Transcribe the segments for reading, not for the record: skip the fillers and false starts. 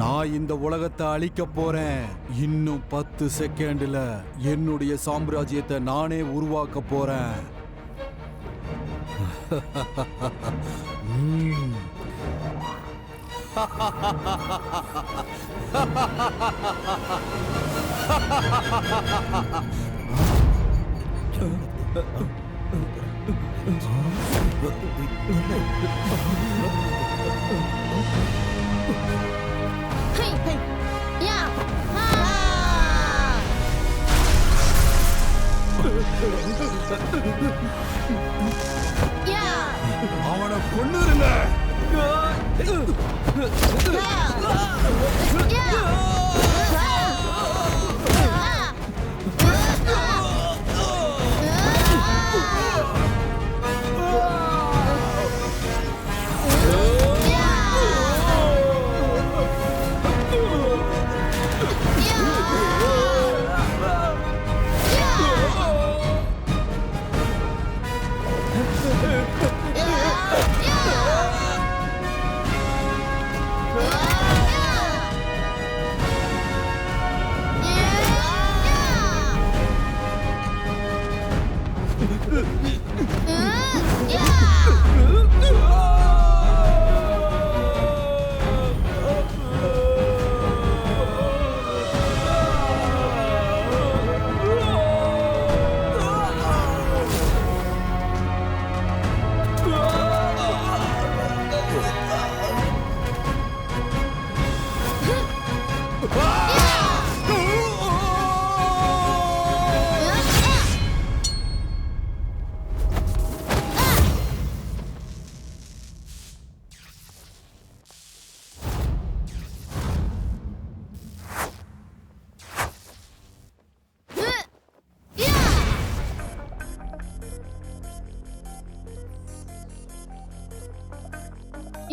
நான் இந்த உலகத்தை அழிக்க போறேன். இன்னும் 10 செகண்ட்ல என்னுடைய சாம்ராஜ்யத்தை நானே உருவாக்க போறேன். அவனை கொன்னுருங்க.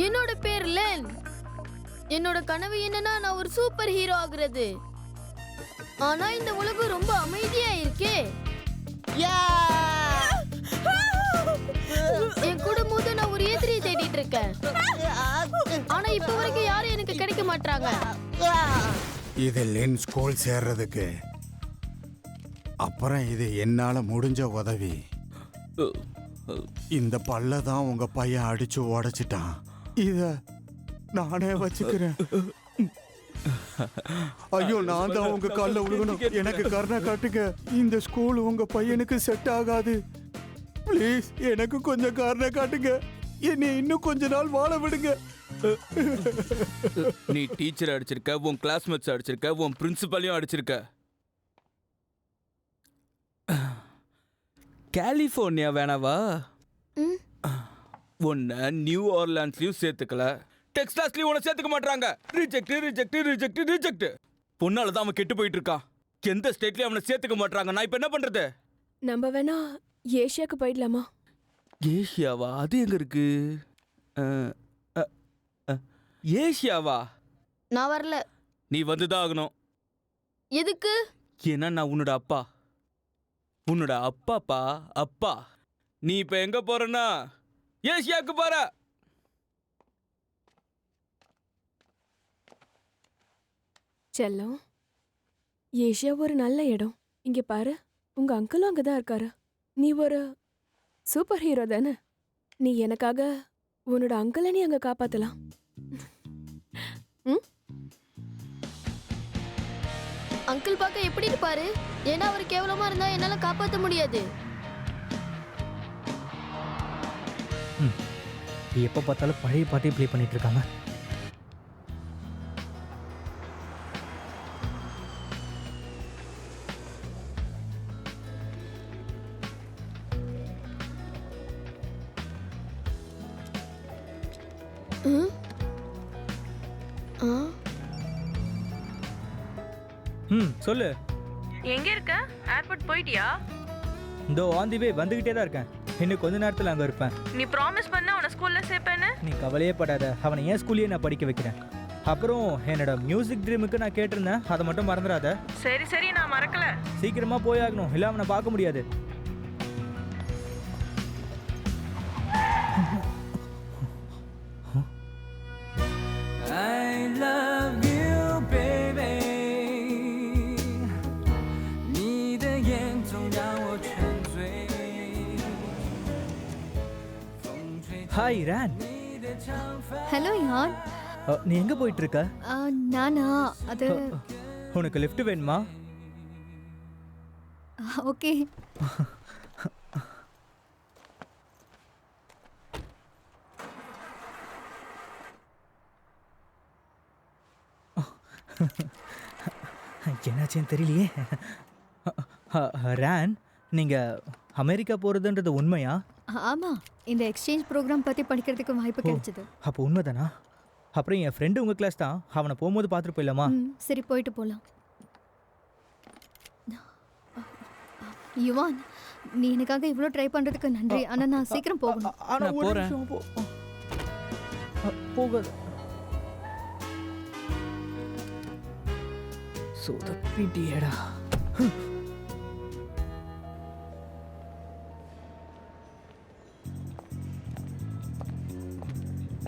என்னோட பேர் லென். என்னோட கனவு என்னன்னா நான் ஒரு சூப்பர் ஹீரோ ஆகுறது. ஆனா இந்த உலகம் ரொம்ப அமைதியா இருக்கே. என் கூட மோத நான் ஒரு எதிரியை தேடிட்டு இருக்கேன். ஆனா இப்ப வரைக்கும் யாரும் எனக்கு கிடைக்க மாட்டாங்க. இது லென் ஸ்கூல் சேர்றதுக்கு அப்புறம் இது என்னால முடிஞ்ச உதவி. இந்த பல்ல தான் உங்க பையன் அடிச்சு உடைச்சிட்டான். இத நானே வச்சுக்கிறேன். ஐயோ, நான் தான் உங்க கால்ல விழுகணும். எனக்கு கருணை காட்டுங்க. இந்த ஸ்கூல் உங்க பையனுக்கு செட் ஆகாது. ப்ளீஸ் எனக்கு கொஞ்சம் கருணை காட்டுங்க. என்னை இன்னும் கொஞ்ச நாள் வாழ விடுங்க. நீ டீச்சர் அடிச்சிருக்க, உன் கிளாஸ்மேட்ஸ் அடிச்சிருக்க, உன் பிரின்சிபலையும் அடிச்சிருக்க. கலிபோர்னியா வேணாவா? உன்னை நியூ ஆர்லாண்ட்ஸ்லயும் சேர்த்துக்கல, டெக்சாஸ்லயும் உன்னை சேர்த்துக்க மாட்டாங்க. Reject reject reject reject. பொண்ணால தான் அவன் கெட்டு போயிட்டு இருக்கான். எந்த ஸ்டேட்லயும் அவனை சேர்த்துக்க மாட்டாங்க. நான் இப்ப என்ன பண்றது? நம்ம வேணா ஏஷியாக்கு போயிடலாமா? ஏஷியாவா? அது எங்க இருக்கு? ஏஷியாவா? நான் வரல. நீ வந்துதான் ஆகணும். எதுக்கு? ஏன்னா நான் உன்னோட அப்பா. உன்னோட அப்பாப்பா அப்பா. நீ இப்ப எங்க போறன்னா ஏசியாக்கு போற. செல்லம், ஏஷியா ஒரு நல்ல இடம். இங்க பாரு, உங்க அங்கிளும் அங்கதான் இருக்காரு. நீ ஒரு சூப்பர் ஹீரோ தானே. நீ எனக்காக உன்னோட அங்கிளை நீ அங்க காப்பாத்தலாம். அங்கிள் பார்க்க எப்படி இருப்பாரு? ஏன்னா அவர் கேவலமா இருந்தா என்னால காப்பாற்ற முடியாது. எப்போ பார்த்தாலும் பழைய பாட்டே ப்ளே பண்ணிட்டு இருக்காங்க. சொல்லு. எங்க இருக்க? ஏர்போர்ட் போயிட்டியா? இதோ ஆன் தி வே வந்துகிட்டே தான் இருக்கேன். இன்னும் கொஞ்ச நேரத்தில் அங்கே இருப்பேன். நீ ப்ராமிஸ் பண்ண அவனை ஸ்கூல்ல சேர்ப்பேன்னு. நீ கவலையே படாத, அவனை ஏன் ஸ்கூல்லேயே நான் படிக்க வைக்கிறேன். அப்புறம் என்னோட மியூசிக் ட்ரீமுக்கு நான் கேட்டிருந்தேன், அதை மட்டும் மறந்துடாத. சரி சரி, நான் மறக்கல. சீக்கிரமா போயாகணும், இல்லை அவனை பார்க்க முடியாது. ஹாய் ரேன். ஹலோ யான். நீ எங்க போயிட்டு இருக்க? நானா அது உனக்கு லிஃப்ட் வேணுமா? ஓகே. என்னாச்சுன்னு தெரியலையே. ரேன், நீங்க அமெரிக்கா போறதுன்றது உண்மையா? ஆமா, இந்த எக்ஸ்சேஞ்ச் ப்ரோக்ராம் பத்தி படிக்கிறதுக்கு வாய்ப்பு கிடைச்சது. அப்போ உண்மைதானா? அப்புறம் என் ஃப்ரெண்டு உங்க கிளாஸ் தான், அவனை போகும்போது பார்த்துட்டு போயிடலாமா? சரி, போயிட்டு போலாம். யுவான், நீ எனக்காக இவ்வளோ ட்ரை பண்றதுக்கு நன்றி. ஆனா நான் சீக்கிரம் போகணும். நான் போறேன். போகாத. சொதப்பிட்டியேடா.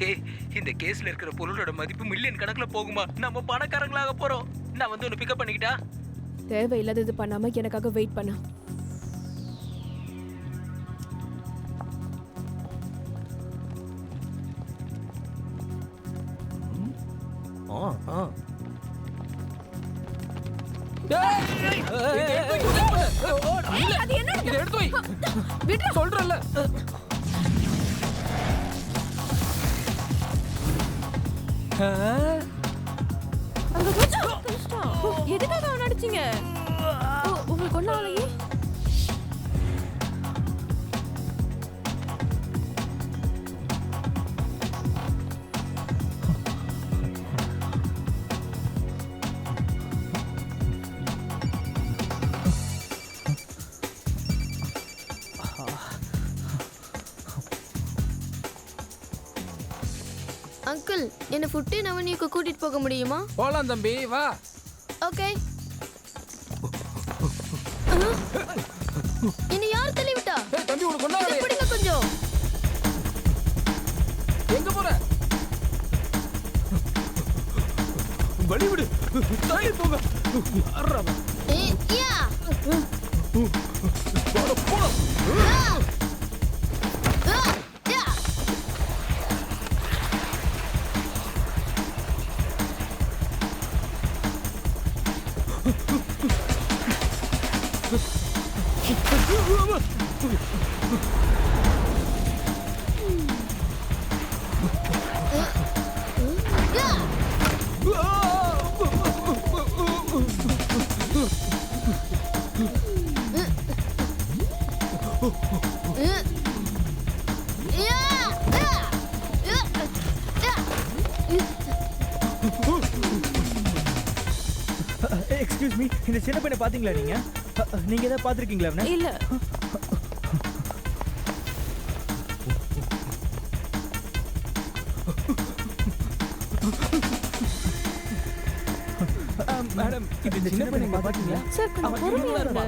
ஏய், இந்த கேஸ்ல இருக்கிற பொருளோட மதிப்பு மில்லியன் கணக்குல போகுமா? நம்ம பணக்காரங்களாக போறோம். நான் வந்து உன்னை பிக்கப் பண்ணிக்கிட்டா? தேவையில்லாதது பண்ணாம எனக்காக வெயிட் பண்ண. சொல்றல எதுக்காக அவன் அடிச்சீங்க? உங்களுக்கு ஒன்னும் ஆகலையே? அங்கிள், என்ன ஃபுட்டி நவனியுக்கு கூட்டிட்டு போக முடியுமா? போலாம் தம்பி, வா. ஓகே. என்ன யார் தள்ளி விட்டா? ஏய் தம்பி, உனக்கு ஒண்ணா இதை பிடிங்க கொஞ்சம். எங்க போற? வழி விடு. தள்ளி போங்க. யாரா? யா. போடா. எக்ஸ்கியூஸ் மீ, இந்த சின்ன பையனை பாத்தீங்களா நீங்க? நீங்க ஏதாவது பாத்திருக்கீங்களா அவனை? இல்ல. மேடம், இந்த சின்ன பையனை பாத்தீங்களா? சார், கொஞ்சம் பொறுமையா இருங்க.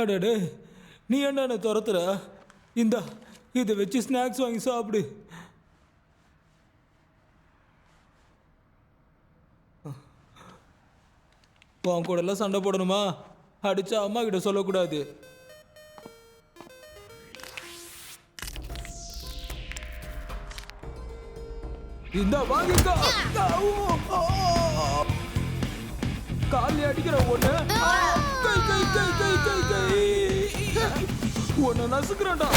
அடடே, நீ என்ன துரத்துற? இந்தா, இதை வச்சு ஸ்நாக்ஸ் வாங்கி சாப்பிடு. உன் கூட எல்லாம் சண்டை போடணுமா? அடிச்சா அம்மா கிட்ட சொல்லக்கூடாது. இந்த வாங்கிக்கோ. காலி அடிக்கிற ஒண்ணு. கை கை கை கை கை கை ஒண்ணு நசுக்குறேன்டா.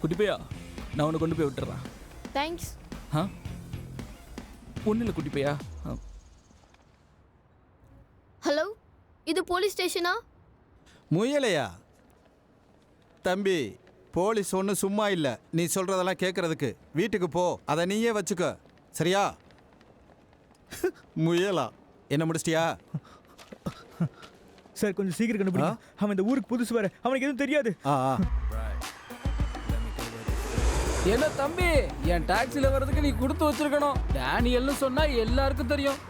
குட்டி பையா, நான் உன்னை கொண்டு போய் விட்டுறேன். தேங்க்ஸ். ஆ, ஒன்றும் இல்லை குட்டி பையா. ஹலோ, இது போலீஸ் ஸ்டேஷனா? முயலையா? தம்பி, போலீஸ் ஒன்றும் சும்மா இல்லை. நீ சொல்றதெல்லாம் கேட்கறதுக்கு. வீட்டுக்கு போ, அதை நீயே வச்சுக்க, சரியா? முயலா? என்ன முடிச்சிட்டியா? சார் கொஞ்சம் சீக்கிரம் கண்டுபிடி. அவன் இந்த ஊருக்கு புதுசு வேற, அவனுக்கு எதுவும் தெரியாது. என்ன தம்பி, என் டாக்ஸில வர்றதுக்கு நீ கொடுத்து வச்சிருக்கணும். டேனியல்னு சொன்னா எல்லாருக்கும் தெரியும்.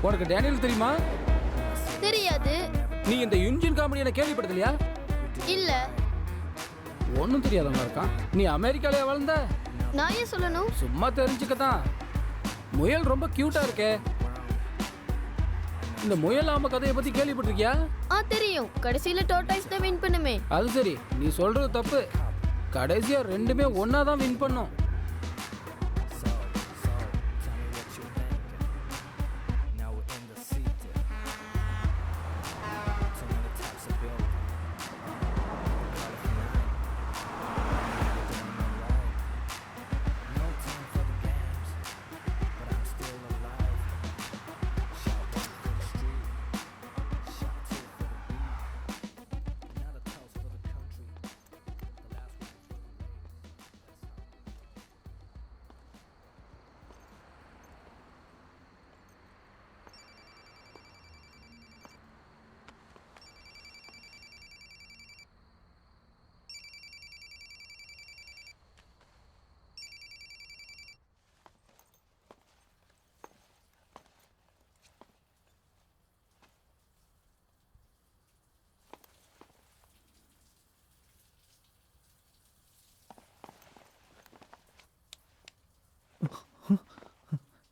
உனக்கு டேனியல் தெரியுமா? தெரியாது. நீ இந்த இன்ஜின் காமெடியை கேள்விப்பட்டதில்லையா? இல்ல. ஒன்றும் தெரியாதவங்க இருக்கான். நீ அமெரிக்காலே வளர்ந்த? நான் ஏன் சொல்லணும்? சும்மா தெரிஞ்சுக்கத்தான். முயல் ரொம்ப கியூட்டா இருக்கே. இந்த முயல் ஆமை கதையை பத்தி கேள்விப்பட்டிருக்கியா? தெரியும். கடைசியில டோர்டாய்ஸ் தான் வின் பண்ணுமே. அது சரி, நீ சொல்றது தப்பு. கடைசியா ரெண்டுமே ஒன்னா தான் வின் பண்ணும்.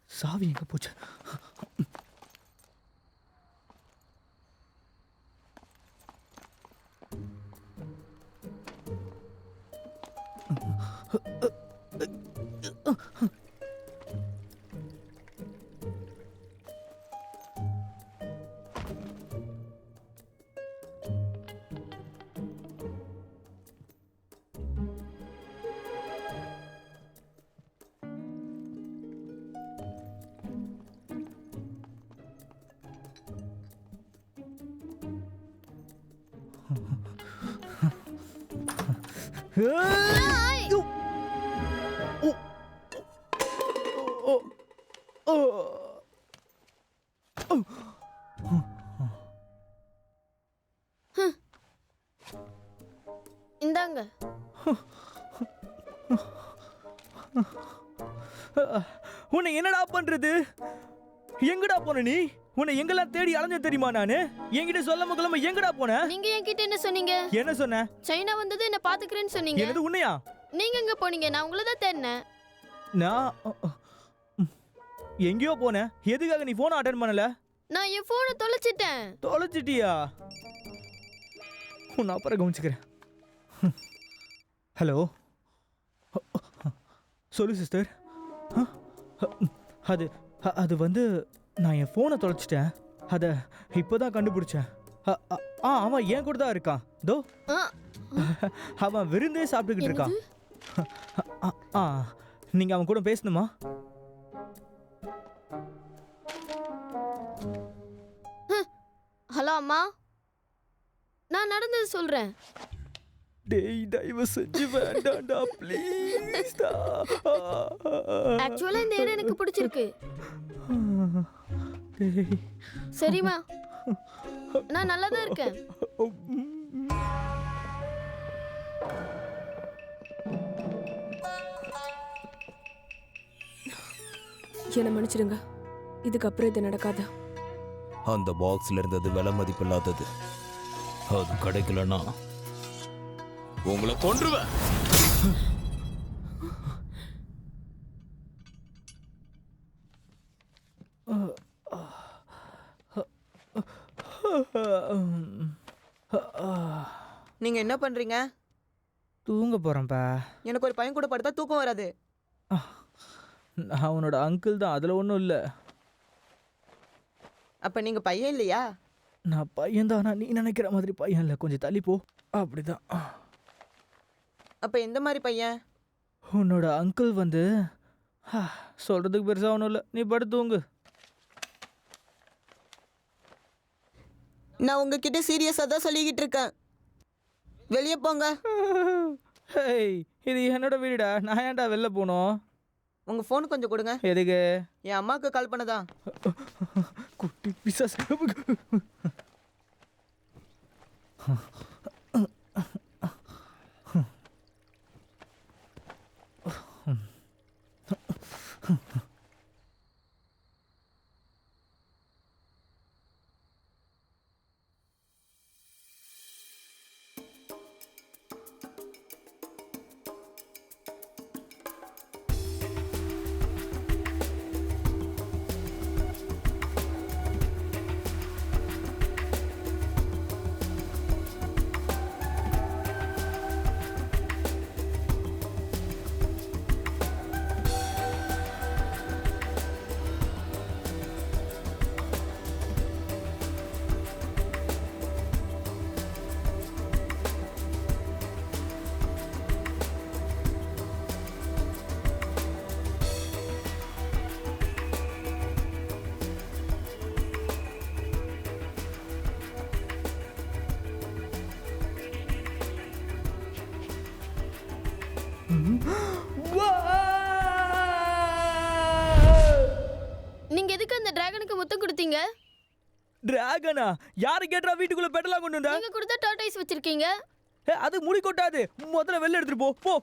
சாவி எங்க போச்சு? இந்தாங்க. உன்னை என்னடா பண்றது? எங்கடா போன நீ? உன்னை எங்கெல்லாம் தேடி அலைஞ்ச தெரியுமா? நானு என்கிட்ட சொல்லாம கொள்ளாம எங்கடா போன? நீங்க என்கிட்ட என்ன சொன்னீங்க? என்ன சொன்ன? சைனா வந்தது என்ன பாத்துக்கிறேன்னு சொன்னீங்க. என்னது உன்னையா? நீங்க எங்க போனீங்க? நான் உங்களை தான் தேடினேன். நான் எங்கேயோ போனேன். எதுக்காக நீ போனை அட்டெண்ட் பண்ணல? நான் என் போனை தொலைச்சிட்டேன். தொலைச்சிட்டியா? உன்னை அப்புறம் கவனிச்சுக்கிறேன். ஹலோ, சொல்லு சிஸ்டர். அது அது வந்து நான் என் ஃபோனை தொலைச்சிட்டேன். அதை இப்போதான் கண்டுபிடிச்சேன். அவன் என் கூட தான் இருக்கான். தோ அவன் விருந்தே சாப்பிட்டுக்கிட்டு இருக்கான். நீங்கள் அவன் கூட பேசணுமா? ஹலோ அம்மா, நான் நடந்தது சொல்றேன். டேய், தயவு செஞ்சு வேண்டாம்டா ப்ளீஸ் டா. ஆக்சுவலா இந்த இடம் எனக்கு பிடிச்சிருக்கு. டேய், சரிம்மா, நான் நல்லா தான் இருக்கேன். என்ன மன்னிச்சிடுங்க. இதுக்கப்புறம் இது நடக்காது. அந்த பாக்ஸ்ல இருந்தது விலை மதிப்பில்லாதது. அது கிடைக்கலன்னா உங்களை கொன்றுவேன். நீங்க என்ன பண்றீங்க? தூங்க போறேன்ப்பா. எனக்கு ஒரு பையன் கூட படுத்தா தூக்கம் வராது. அவனோட அங்கிள் தான், அதுல ஒன்றும் இல்லை. அப்ப நீங்க பையன் இல்லையா? நான் பையன் தான், நீ நினைக்கிற மாதிரி பையன் இல்லை. கொஞ்சம் தள்ளி போ. அப்படிதான். அப்ப எந்த மாதிரி பையன்? உன்னோட அங்கிள் வந்து சொல்றதுக்கு பெருசா ஒன்றும் இல்லை. நீ படுத்துங்க. நான் உங்ககிட்ட சீரியஸாக தான் சொல்லிக்கிட்டு இருக்கேன். வெளியே போங்க. ஹேய், இது என்னோட வீடுடா. நான் ஏன்டா வெளில போகணும்? உங்கள் ஃபோன் கொஞ்சம் கொடுங்க. எதுக்கு? என் அம்மாவுக்கு கால் பண்ணதான். குட்டி பிசாஸ். நீங்க எதுக்கு அந்த டிராகனுக்கு முத்தம் கொடுத்தீங்க? டிராகனா? யாரு கேட்டா வீட்டுக்குள்ள பெட்டலாம் கொண்டு வந்தா? நீங்க கொடுத்த டார்டாய்ஸ் வச்சிருக்கீங்க. அது முடி கொட்டாது. முதல்ல வெளில எடுத்துட்டு போ.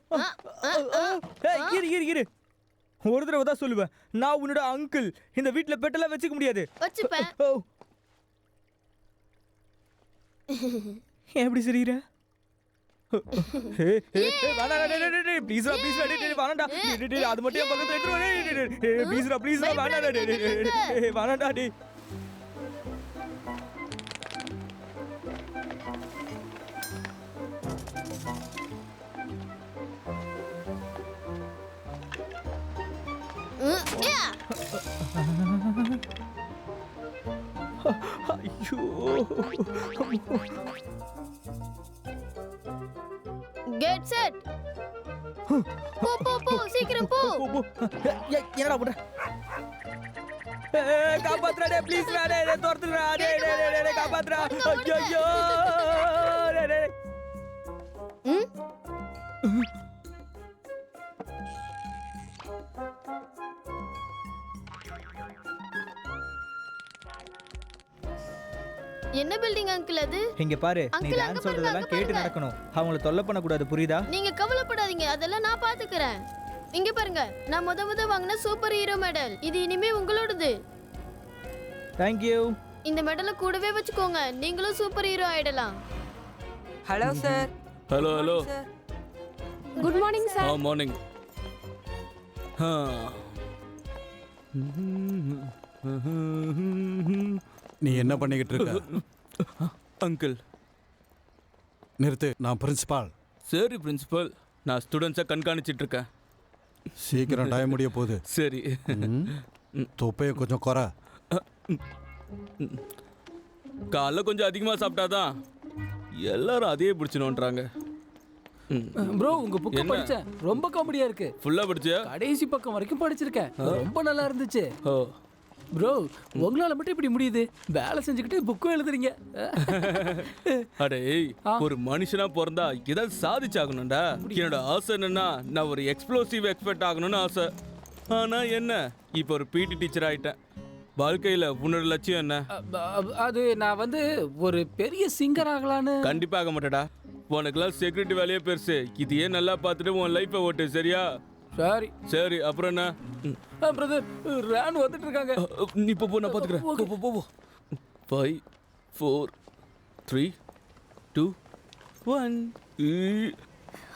இரு. ஒரு தடவை தான் சொல்லுவேன். நான் உன்னோட அங்கிள். இந்த வீட்டுல பெட்டெல்லாம் வச்சுக்க முடியாது. வச்சுப்பேன். எப்படி சிரிக்கிற? ப்ளீஸ்ரா வேணாண்டா. அது மட்டும் என் பக்கத்துல எடுத்துரு. ப்ளீஸ்ரா வேணாண்டா டே. Get set. போ சீக்கிரம் போ. என்னடா பண்ற? காப்பாத்துறா டே, ப்ளீஸ் டே, தோர்த்துறா டே, காப்பாத்துறா. ஐயோ டே. என்ன பில்டிங் அங்கிள் அது? இங்க பாரு, நீ Uncle, டான்ஸ் அங்க சொல்றதெல்லாம் பாருங்க, கேட்டு பாருங்க. நடக்கணும். அவங்கள தொல்லை பண்ண கூடாது, புரியுதா? நீங்க கவலைப்படாதீங்க, அதெல்லாம் நான் பாத்துக்கறேன். இங்க பாருங்க, நான் முத வாங்கின சூப்பர் ஹீரோ மெடல். இது இனிமே உங்களோடது. Thank you. இந்த மெடலை கூடவே வச்சுக்கோங்க. நீங்களும் சூப்பர் ஹீரோ ஆயிடலாம். Hello sir. Hello good morning sir. Morning. நீ என்ன பண்ணிக்கிட்டு இருக்க? அங்கிள். நிறுத்து, நான் பிரின்சிபால். சரி பிரின்சிபல், நான் ஸ்டூடெண்ட்ஸை கண்காணிச்சிட்டு இருக்கேன். சீக்கிரம் டைம் முடிய போகுது. சரி. தொப்பையை கொஞ்சம் குறை. காலைல கொஞ்சம் அதிகமாக சாப்பிட்டாதான் எல்லாரும் அதையே பிடிச்சணுன்றாங்க. ப்ரோ உங்க புக் என்ன? படிச்சேன், ரொம்ப காமெடியா இருக்கு. ஃபுல்லாக படிச்சியா? கடைசி பக்கம் வரைக்கும் படிச்சிருக்கேன், ரொம்ப நல்லா இருந்துச்சு. ஓ ப்ரோ உங்களால மட்டும் இப்படி முடியுது? வேலை செஞ்சுக்கிட்டு புக்கும் எழுதுறீங்க. அடே, ஒரு மனுஷனா பிறந்தா ஏதாவது சாதிச்சாகணும்டா. என்னோட ஆசை என்னன்னா, நான் ஒரு எக்ஸ்ப்ளோசிவ் எக்ஸ்பர்ட் ஆகணும்னு ஆசை. ஆனா என்ன, இப்போ ஒரு பிடி டீச்சர் ஆயிட்டேன். வாழ்க்கையில உன்னோட லட்சியம் என்ன? அது நான் வந்து ஒரு பெரிய சிங்கர் ஆகலான்னு. கண்டிப்பா ஆக மாட்டேடா. உனக்குலாம் செக்யூரிட்டி வேலையே பெருசு. இதையே நல்லா பார்த்துட்டு உன் லைஃபை ஓட்டு, சரியா? சரி சரி, அப்புறம் என்ன? பிரதர், ரான் வந்துட்டு இருக்காங்க. நீ போ, நான் பார்த்துக்கிறேன். போ 5 4 3 2 1.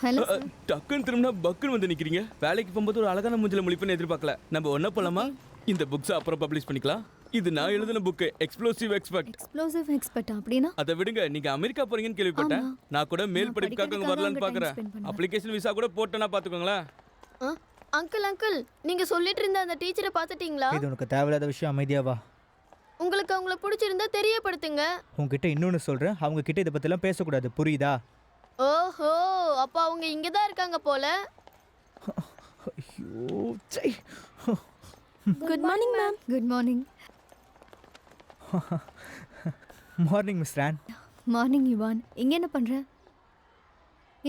ஹலோ டக்குன்னு திரும்பினா பக்குன்னு வந்து நிக்கிறீங்க. வேலைக்கு போகும்போது ஒரு அழகான மூஞ்சில முழிப்புன்னு எதிர்பார்க்கல. நம்ம ஒன்னா போலாமா? இந்த புக்ஸ் அப்புறம் பப்ளிஷ் பண்ணிக்கலாம். இது நான் எழுதின book, explosive expert. Explosive expert அப்படினா? அதை விடுங்க, நீங்க அமெரிக்கா போறீங்கன்னு கேள்விப்பட்டேன். நான் கூட மேல் படிப்புக்காக அங்க வரலான்னு பாக்குறேன். அப்ளிகேஷன் விசா கூட போட்டேன்னா பாத்துக்கோங்களேன். அங்கிள், நீங்க சொல்லிட்டு இருந்த அந்த டீச்சரை பாத்துட்டீங்களா? இது உனக்கு தேவையில்லாத விஷயம், அமைதியா வா. உங்களுக்கு அவங்கள பிடிச்சிருந்தா தெரியப்படுத்துங்க. உங்ககிட்ட இன்னொன்னு சொல்றேன், அவங்க கிட்ட இதை பத்திலாம் பேசக்கூடாது, புரியுதா? ஓஹோ, அப்ப அவங்க இங்க தான் இருக்காங்க போல. ஐயோ சை. Good morning ma'am. Good morning. Morning miss Ron. Morning Yuan. இங்க என்ன பண்ற?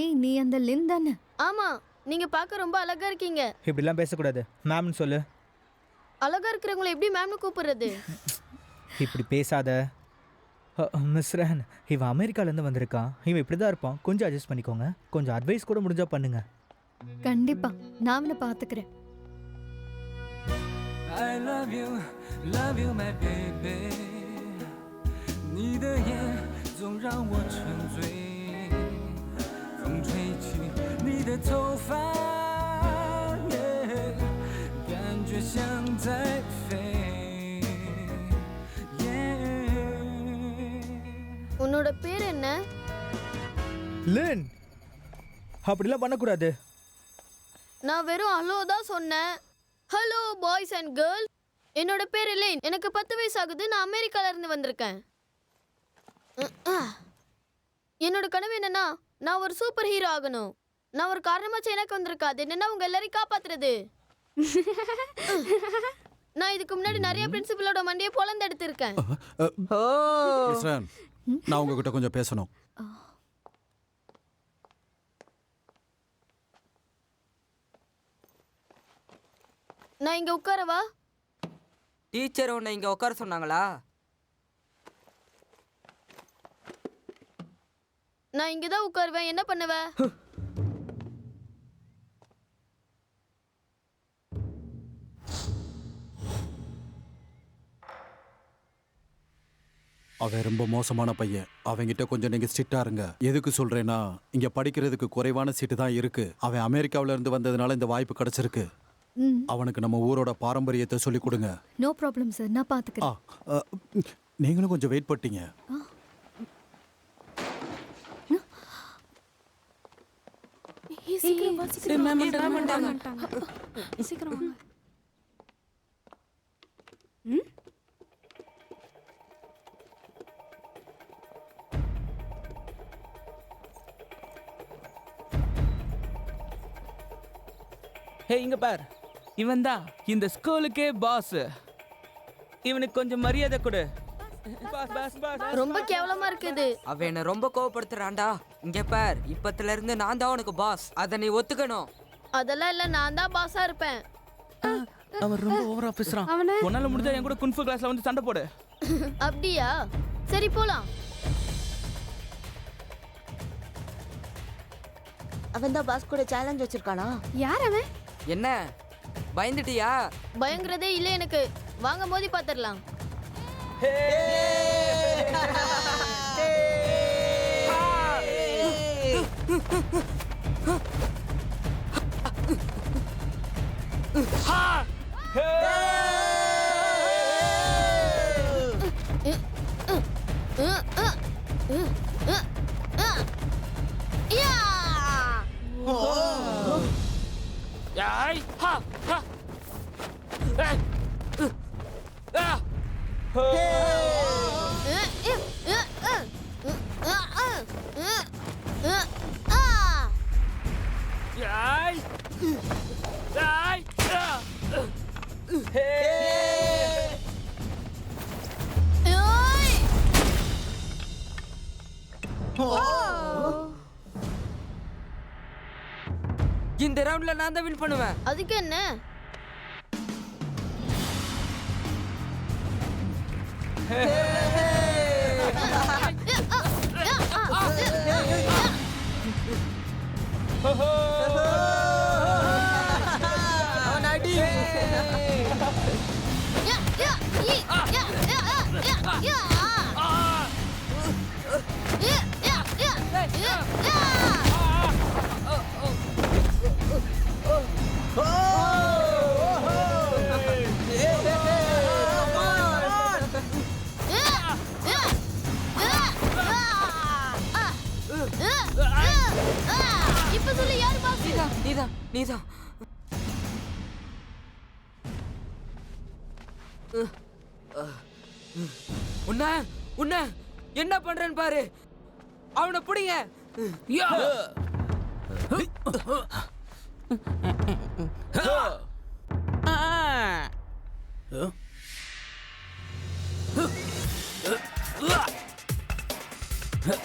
ஏய் நீ அந்த லின் தானே? ஆமா, நீங்க பார்க்க ரொம்ப அழகா இருக்கீங்க. இப்படிலாம் பேசக்கூடாது. மேம்னு சொல்லு. அழகா இருக்கிறவங்களை எப்படி மேம்னு கூப்பிடுறது? இப்படி பேசாத. மிஸ் ரான், இவன் அமெரிக்காலேருந்து வந்திருக்கான். இவன் இப்படி தான் இருப்பான். கொஞ்சம் அட்ஜஸ்ட் பண்ணிக்கோங்க. கொஞ்சம் அட்வைஸ் கூட முடிஞ்சா பண்ணுங்க. கண்டிப்பா நான் அவனை பாத்துக்கிறேன். I love you my baby， 你的眼总让我沉醉，风吹起你的头发，感觉像在飞。உன்னோட பேர் என்ன? லின், அப்படிலாம் பண்ணக்கூடாது. நான் வெறும் ஹலோ தான் சொன்னேன். ஹலோ பாய்ஸ் அண்ட் கேர்ள், என்னோட பேர் லின். எனக்கு 10 வயசு ஆகுது. நான் அமெரிக்கால இருந்து வந்திருக்கேன். என்னோட கனவு என்னன்னா நான் ஒரு சூப்பர் ஹீரோ ஆகணும். நான் ஒரு காரணமாச்சு எனக்கு வந்திருக்கேன். அது என்னன்னா உங்க எல்லாரையும் காப்பாத்துறது. நான் இதுக்கு முன்னாடி நிறைய பிரின்சிபலோட மண்டியை பொளந்து எடுத்திருக்கேன். நான் உங்ககிட்ட கொஞ்சம் பேசணும். நான் இங்க உட்காரவா? டீச்சர் உன்னை இங்க உட்கார சொன்னாங்களா? நான் இங்க தான் உட்காருவேன். என்ன பண்ணுவ? அவன் ரொம்ப மோசமான பையன். அவன்கிட்ட கொஞ்சம் நீங்க ஸ்ட்ரிக்டா இருங்க. எதுக்கு சொல்றேன்னா, இங்க படிக்கிறதுக்கு குறைவான சீட்டு தான் இருக்கு. அவன் அமெரிக்காவில இருந்து வந்ததுனால இந்த வாய்ப்பு கிடைச்சிருக்கு. அவனுக்கு நம்ம ஊரோட பாரம்பரியத்தை சொல்லி கொடுங்க. நோ ப்ராப்ளம் சார், நான் பாத்துக்கிறேன். நீங்களும் கொஞ்சம் வெயிட் பண்ணிட்டீங்க. சீக்கிரம் வாங்க. ஹே, இங்க பார். இவன் தான் இந்த ஸ்கூலுக்கே பாஸ். இவனுக்கு கொஞ்சம் மரியாதை கொடு. ரொம்ப கேவலமா இருக்குது. அவன் என்ன ரொம்ப கோவப்படுத்துறான்டா. இங்க பார், இப்பத்துல இருந்து நான் தான் உனக்கு பாஸ். அத நீ ஒத்துக்கணும். அதெல்லாம் இல்ல, நான் தான் பாஸா இருப்பேன். அவன் ரொம்ப ஓவரா பேசுறான். உன்னால முடிஞ்சா என் கூட குன்ஃபு கிளாஸ்ல வந்து சண்டை போடு. அப்படியா? சரி போலாம். அவன் தான் பாஸ் கூட சேலஞ்ச் வச்சிருக்கானா? யார் அவன்? என்ன பயந்துட்டியா? பயங்கரதே இல்ல எனக்கு. வாங்க மோதி பாத்துடலாம். இந்த ரவுண்ட்ல நான் தான் வின் பண்ணுவேன். அதுக்கு என்ன? இப்ப சொல்லு, யாரு பாஸ்? நீதான். உன்ன என்ன பண்றேன்னு பாரு. அவனை பிடிங்க. எனக்கு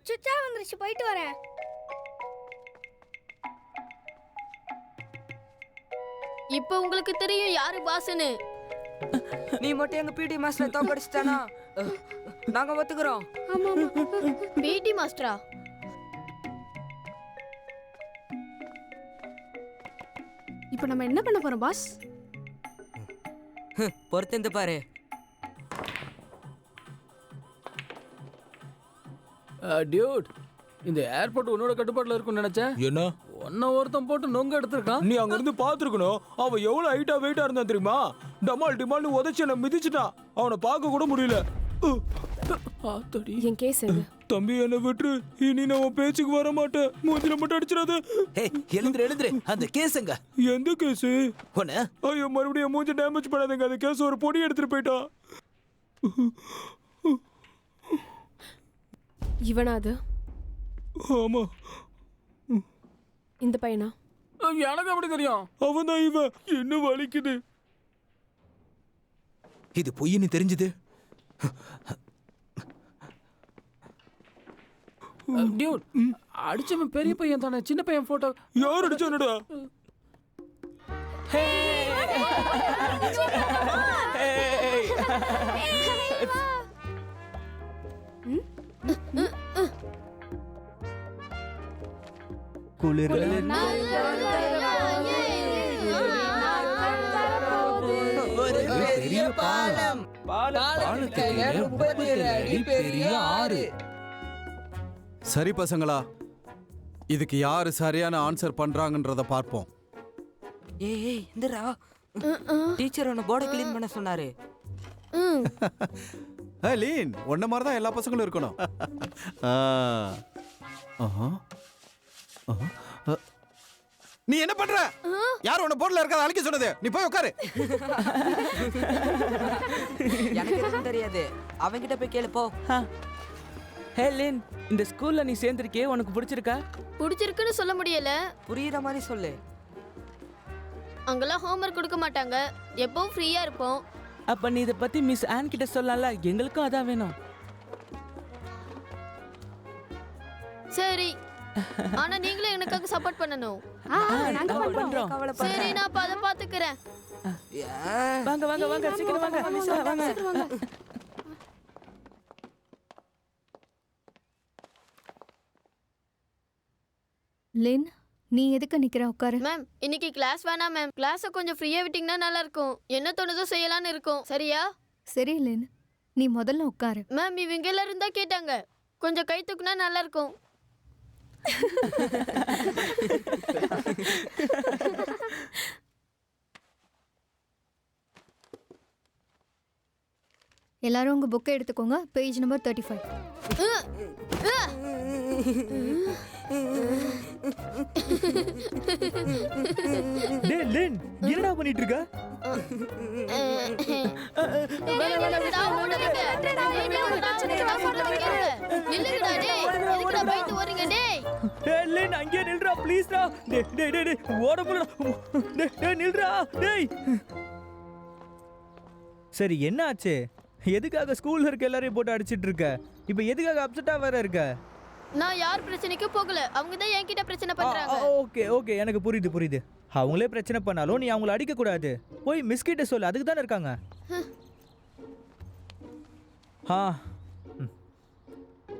சுச்சா வந்துருச்சு, போயிட்டு வரேன். இப்போ உங்களுக்கு தெரியும் யாரு பாஸ்னு. நீ மட்டும் எங்க பிடி மாஸ்டர் தோக்கடிச்சிட்டானா நாங்க ஒத்துக்கிறோம். ஆமா பிடி மாஸ்டரா? இப்போ நம்ம என்ன பண்ண போறோம் பாஸ்? பொறுத்திருந்து பாரு. டியூட், இந்த ஏர்போர்ட் உன்னோட கட்டுப்பாட்டுல இருக்கும்னு நினைச்சேன். என்ன ஒன்ன ஒருத்தன் போட்டு நொங்க எடுத்திருக்கான். நீ அங்க இருந்து பாத்துருக்கணும். அவன் எவ்வளவு ஹைட்டா வெயிட்டா இருந்தான் தெரியுமா? டமால் டிமால்னு உதச்சி என்ன மிதிச்சிட்டான். அவனை பார்க்க கூட முடியல. என் கேஸ் எங்க? தம்பி என்ன விட்டுரு, இனி நான் உன் பேச்சுக்கு வர மாட்டேன். மூஞ்சில மட்டும் அடிச்சிடாத. எழுந்துரு அந்த கேஸுங்க. எந்த கேஸ்? உன்ன ஐயோ, மறுபடியும் மூஞ்சி டேமேஜ் பண்ணாதீங்க. அந்த கேஸ் ஒரு பொடி எடுத்துட்டு போயிட்டான். இவனா அது? ஆமா. இந்த பையனா? எனக்கு எப்படி தெரியும்? அவன் தான் இவன். என்ன வலிக்குது. இது பொய்ன்னு தெரிஞ்சது. டியூட், அடிச்சவன் பெரிய பையன் தானே, சின்ன பையன் போட்டோ. யார் அடிச்சானடா? குளிர் ஒரு பெரிய பாலம். பாலத்துக்கு 37 அடி பெரிய ஆறு. சரி பசங்களா, இதுக்கு யாரு சரியான ஆன்சர் பண்றாங்கன்றத பார்ப்போம். ஏய் இந்தரா, டீச்சர் உன்னை போர்டை கிளீன் பண்ண சொன்னாரு. லீன், உன்ன மாதிரி தான் எல்லா பசங்களும் இருக்கணும். நீ என்ன பண்ற? யார் உன்ன போர்ட்ல இருக்காத அழிக்க சொன்னது? நீ போய் உட்காரு. எனக்கு எதுவும் தெரியாது, அவன்கிட்ட போய் கேளு போ. ஹே லின், இந்த ஸ்கூல்ல நீ சேர்ந்திருக்கே, உனக்கு பிடிச்சிருக்கா? பிடிச்சிருக்குன்னு சொல்ல முடியல. புரியுற மாதிரி சொல்லு. அங்கெல்லாம் ஹோம்வொர்க் கொடுக்க மாட்டாங்க, எப்பவும் ஃப்ரீயா இருப்போம். அப்ப நீ இத பத்தி மிஸ் ஆன் கிட்ட சொல்லல, எங்களுக்கும் அதான் வேணும். சரி, ஆனா நீங்களும் எனக்காக சப்போர்ட் பண்ணணும். நாங்க பண்றோம். சரி, நான் அப்ப அதை பாத்துக்கிறேன். வாங்க வாங்க வாங்க, சீக்கிரம் வாங்க வாங்க. லின், நீ எதுக்கு நிக்கிற? உட்காரு. மேம், இன்னைக்கு கிளாஸ் வேணாம் மேம். கிளாஸை கொஞ்சம் ஃப்ரீயா விட்டீங்கன்னா நல்லா இருக்கும். என்ன தோணுதோ செய்யலாம்னு இருக்கும். சரியா? சரி லின், நீ முதல்ல உட்காரு. மேம், இவங்க எல்லாரும் தான் கேட்டாங்க. கொஞ்சம் கை தூக்குனா நல்லா இருக்கும். எல்லாரும் உங்க புக்கை எடுத்துக்கோங்க. Page number 35. டேய் லின், என்னடா பண்ணிட்டு இருக்க? டேய் லின், அங்கே நில்றா ப்ளீஸ்டா. டேய் டேய் டேய், ஓட போடா. டேய் நில்றா. டேய். சரி, என்ன ஆச்சு? எதுக்காக ஸ்கூல்ல இருக்க எல்லாரையும் போட்டு அடிச்சிட்டு இருக்க? இப்போ எதுக்காக அப்செட்டா வேற இருக்க? நான் யார் பிரச்சனைக்கும் போகல, அவங்க தான் என்கிட்ட பிரச்சனை பண்றாங்க. ஓகே ஓகே, எனக்கு புரியுது. அவங்களே பிரச்சனை பண்ணாலும் நீ அவங்கள அடிக்க கூடாது. போய் மிஸ் கிட்ட சொல்லு, அதுக்கு தானே இருக்காங்க.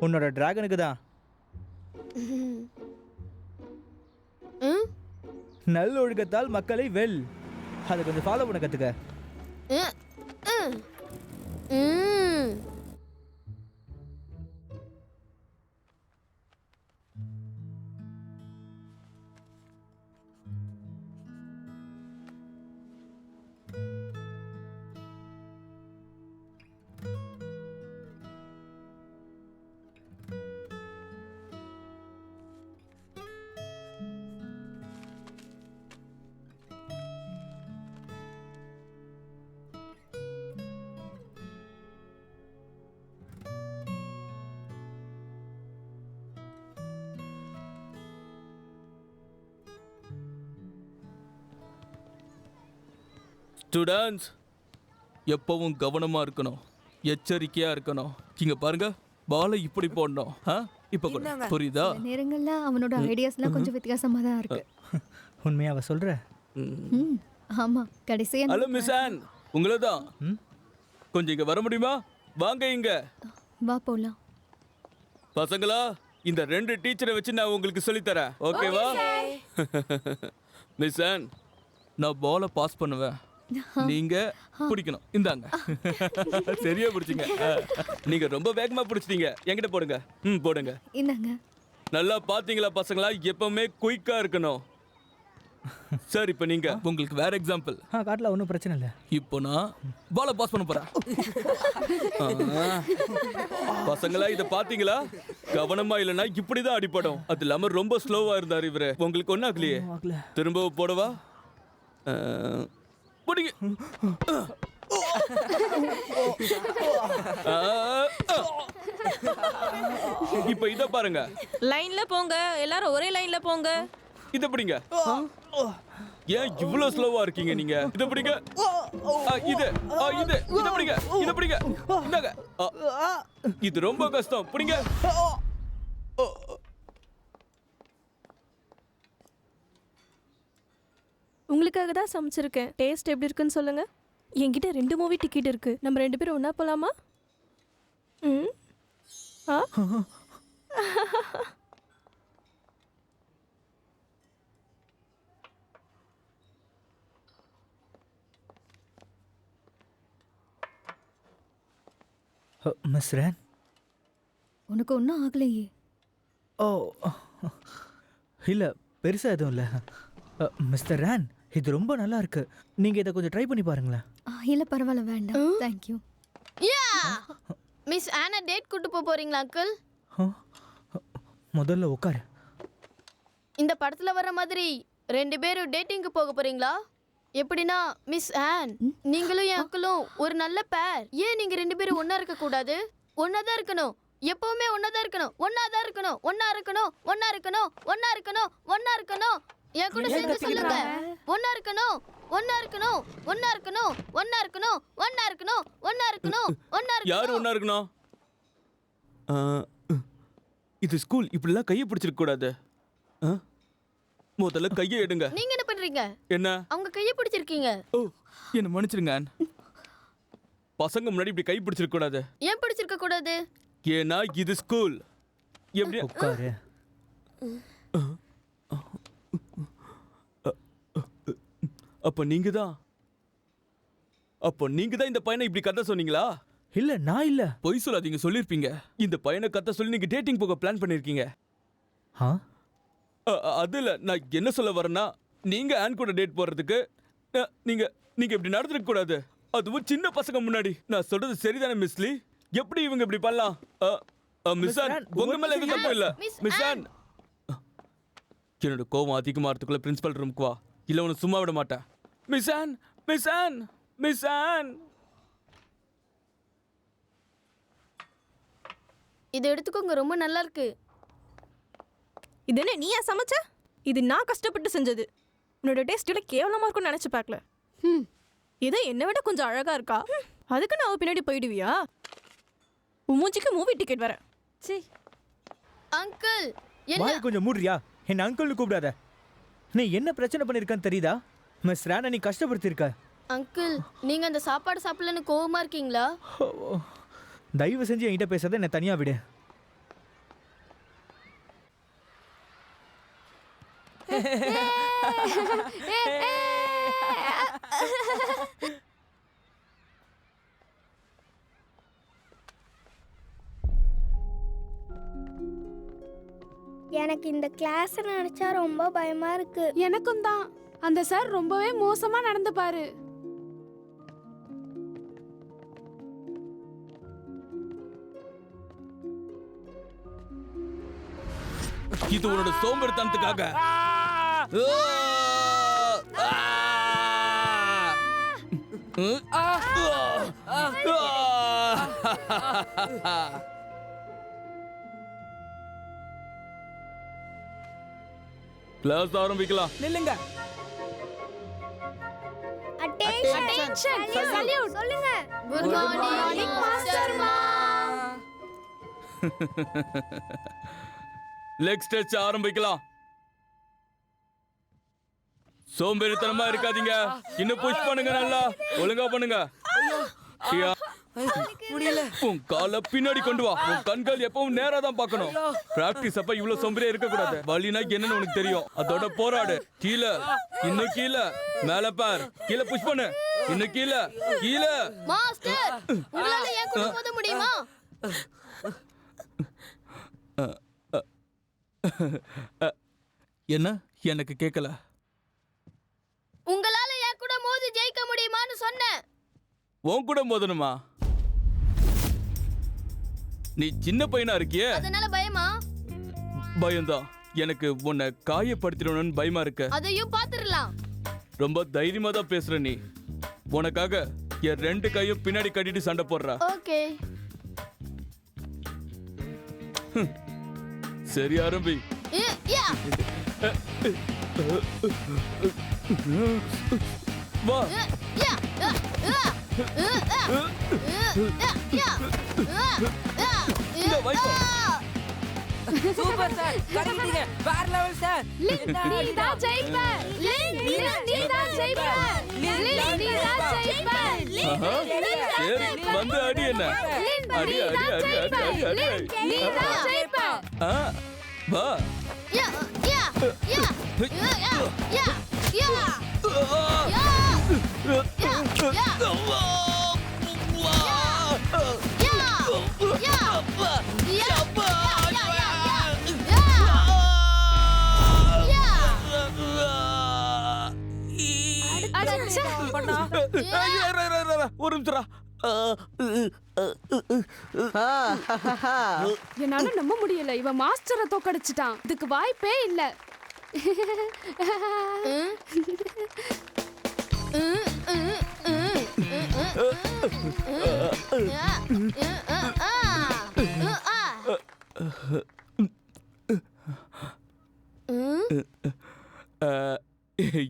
உன்னோட டிராகனுக்கு தான். நல்ல ஒழுக்கத்தால் மக்களை வெல். அதை கொஞ்சம் ஃபாலோ பண்ண கத்துக்க. அஹ், அஹ். ம். ஸ்டூடெண்ட்ஸ் எப்பவும் கவனமா இருக்கணும், எச்சரிக்கையா இருக்கணும். இங்க பாருங்க, பாலை இப்படி போடணும். இப்ப கூட இந்தாங்க. புரியுதா? சில நேரங்கள்ல அவனோட ஐடியாஸ்லாம் கொஞ்சம் வித்தியாசமா தான் இருக்கு. உண்மையாவ சொல்ற? ம், ஆமா. கடைசியா ஹலோ மிஸ் ஆன், உங்களை தான். கொஞ்சம் இங்க வர முடியுமா? வாங்க இங்க. வா போலாம். பசங்களா, இந்த 2 டீச்சரை வச்சு நான் உங்களுக்கு சொல்லித் தரேன். ஓகேவா? மிஸ் ஆன், நான் பாலை பாஸ் பண்ணுவேன், நீங்க பிடிக்கணும். இந்தாங்க. சரியா பிடிச்சிங்க. நீங்க ரொம்ப வேகமா பிடிச்சிட்டீங்க. என்கிட்ட போடுங்க. போடுங்க. இந்தாங்க. நல்லா பாத்தீங்களா பசங்களா, எப்பவுமே குயிக்கா இருக்கணும். சார், இப்போ நீங்க உங்களுக்கு வேற எக்ஸாம்பிள். காட்டல, ஒன்றும் பிரச்சனை இல்லை. இப்போ நான் பாலை பாஸ் பண்ண போறேன். பசங்களா, இத பாத்தீங்களா? கவனமா இல்லைன்னா இப்படிதான் அடிப்படும். அது இல்லாம ரொம்ப ஸ்லோவா இருந்தார் இவரு. உங்களுக்கு ஒன்னும் ஆகலையே. திரும்ப போடவா? பிடிங்க. இப்ப இத பாருங்க. லைன்ல போங்க, எல்லாரும் ஒரே லைன்ல போங்க. இத பிடிங்க. ஏன் இவ்வளவு ஸ்லோவா இருக்கீங்க நீங்க? இத பிடிங்க. இது இத பிடிங்க. இத பிடிங்க. இந்தாங்க. இது ரொம்ப கஷ்டம். பிடிங்க. உங்களுக்காக தான் சமைச்சிருக்கேன். டேஸ்ட் எப்படி இருக்குன்னு சொல்லுங்க. என்கிட்ட 2 மூவி டிக்கெட் இருக்கு. நம்ம 2 பேரும் ஒண்ணா போலாமா? ம். ஆ? மிஸ் ரேன். உனக்கு ஒன்றும் ஆகலையே. ஓ இல்லை, பெருசாக எதுவும் இல்லை. மிஸ்டர் ரேன், இது ரொம்ப நல்லா இருக்கு. நீங்கள் இதை கொஞ்சம் ட்ரை பண்ணி பாருங்களேன். இல்லை பரவாயில்ல, வேண்டாம். தேங்க்யூ. யா மிஸ் ஆனா டேட் கூட்டு போறீங்களா அங்கிள்? முதல்ல உட்காரு. இந்த படத்துல வர மாதிரி 2 பேரும் டேட்டிங்க்கு போக போறீங்களா? எப்படின்னா மிஸ் ஆன், நீங்களும் என் அங்கிளும் ஒரு நல்ல பேர். ஏன் நீங்க 2 பேரும் ஒண்ணா இருக்க கூடாது? ஒண்ணா தான் இருக்கணும். எப்பவுமே ஒண்ணா தான் இருக்கணும். ஒண்ணா தான் இருக்கணும். ஒண்ணா இருக்கணும். ஒண்ணா இருக்கணும். ஒண்ணா இருக்கணும். ஒண்ணா இருக்கணும். என் கூட சேர்ந்து சொல்லுங்க. ஒண்ணா இருக்கணும். ஒண்ணா இருக்கணும். ஒண்ணா இருக்கணும். ஒண்ணா இருக்கணும். ஒண்ணா இருக்கணும். ஒண்ணா இருக்கணும். ஒண்ணா இருக்கணும். யார் ஒண்ணா இருக்கணும்? இது ஸ்கூல். இப்படிலாம் கையை பிடிச்சிருக்க கூடாது. முதல்ல கையை எடுங்க. நீங்க என்ன பண்றீங்க? என்ன? அவங்க கையை பிடிச்சிருக்கீங்க. ஓ, என்ன மன்னிச்சிருங்க. பசங்க முன்னாடி இப்படி கை பிடிச்சிருக்க கூடாது. ஏன் பிடிச்சிருக்க கூடாது? ஏன்னா இது ஸ்கூல். எப்படி? உட்காரு. அப்ப நீங்க தான் இந்த பையனை இப்படி கத்த சொன்னீங்களா? இல்ல, நான் இல்ல. பொய் சொல்லாதீங்க, சொல்லிருப்பீங்க. இந்த பையனை கத்த சொல்லி நீங்க டேட்டிங் போக பிளான் பண்ணிருக்கீங்க. அதுல நான் என்ன சொல்ல வரேன்னா, நீங்க ஆன் கூட டேட் போறதுக்கு நீங்க இப்படி நடந்துக்க கூடாது. அதுவும் சின்ன பசங்க முன்னாடி. நான் சொல்றது சரிதானே மிஸ்லி? எப்படி இவங்க இப்படி பண்ணலாம்? மிஸ் ஆன், உங்க மேல எதுவும் தப்பு இல்ல. மிஸ் ஆன், என்னோட கோவம் அதிகமாகிறதுக்குள்ள பிரின்சிபல் ரூமுக்கு வா, இல்ல உன்னை சும்மா விட மாட்டேன். Miss on, miss on, miss on. இதை எடுத்துக்கோங்க, ரொம்ப நல்லா இருக்கு. இது என்ன நீயா சமைச்ச? இது நான் கஷ்டப்பட்டு செஞ்சது. உன்னோட டேஸ்ட் விட கேவலமா இருக்கும்னு நினைச்சு பார்க்கல. இதை என்னை விட கொஞ்சம் அழகா இருக்கா? அதுக்கு நான் அவ பின்னாடி போயிடுவியா? உன் மூஞ்சிக்கு மூவி டிக்கெட் வர. சரி அங்கிள், வாய் கொஞ்சம் மூடுறியா? என்ன அங்கிள்னு கூப்பிடாத. நீ என்ன பிரச்சனை பண்ணிருக்கான்னு தெரியுதா? மிஸ் ராணா நீ கஷ்டப்படுத்திருக்க. அங்கிள், நீங்க அந்த சாப்பாடு சாப்பிடலன்னு கோவமா இருக்கீங்களா? தயவு செஞ்சு என்கிட்ட பேசாத, என்னை தனியா விடு. எனக்கு இந்த கிளாஸ் நினைச்சா ரொம்ப பயமா இருக்கு. எனக்கும் தான். அந்த சார் ரொம்பவே மோசமா நடந்துப்பாரு. இது உன்னோட சோம்பேறித்தனத்துக்காக. கிளாஸ் ஆரம்பிக்கலாம். நில்லுங்க. Attention! Salute! சொல்லுங்க. Good morning, Master Ma. Leg stretch ஆரம்பிக்கலாம். சோம்பேறித்தனமா இருக்காதீங்க. இன்னும் புஷ் பண்ணுங்க, நல்லா ஒழுங்கா பண்ணுங்க. முடியல. உன் காலை பின்னாடி கொண்டு வா. உன் கண்கள் எப்பவும் நேரா தான் பார்க்கணும். பிராக்டிஸ் அப்ப இவ்வளவு சோம்பேறியா இருக்க கூடாது. வலினா என்னன்னு உனக்கு தெரியும். அதோட போராடு. கீழே, இன்னும் கீழே, மேல பார். கீழே புஷ் பண்ணு. இன்னும் கீழே, கீழே. மாஸ்டர், உங்களால ஏன் கூட மோத முடியுமா? என்ன? எனக்கு கேட்கல. உங்களால ஏன் கூட மோதி ஜெயிக்க முடியுமான்னு சொன்னேன். உன் கூட மோதணுமா? நீ சின்ன பையனா இருக்கியே, அதனால பயமா? பயம்தான். எனக்கு உன்னை காயப்படுத்திடணும்னு பயமா இருக்கு. அதையும் பாத்துறலாம். ரொம்ப தைரியமா தான் பேசுற நீ. உனக்காக என் 2 கையும் பின்னாடி கட்டிட்டு சண்டை போடுற. ஓகே. சரி, ஆரம்பி. வா. சூப்பர் சார், கரெக்ட்டீங்க. வேற லெவல் சார். நீ தான் ஜெயிப்ப. நீ தான் ஜெயிப்ப. சரி, வந்து அடி என்ன? அடி அடி அடி அடி அடி அடி. நீ தான் ஜெயிப்ப. வா. ஒரு நிமிஷம். என்னால நம்ப முடியல. இவன் மாஸ்டரை தோக்கடிச்சிட்டான். இதுக்கு வாய்ப்பே இல்ல.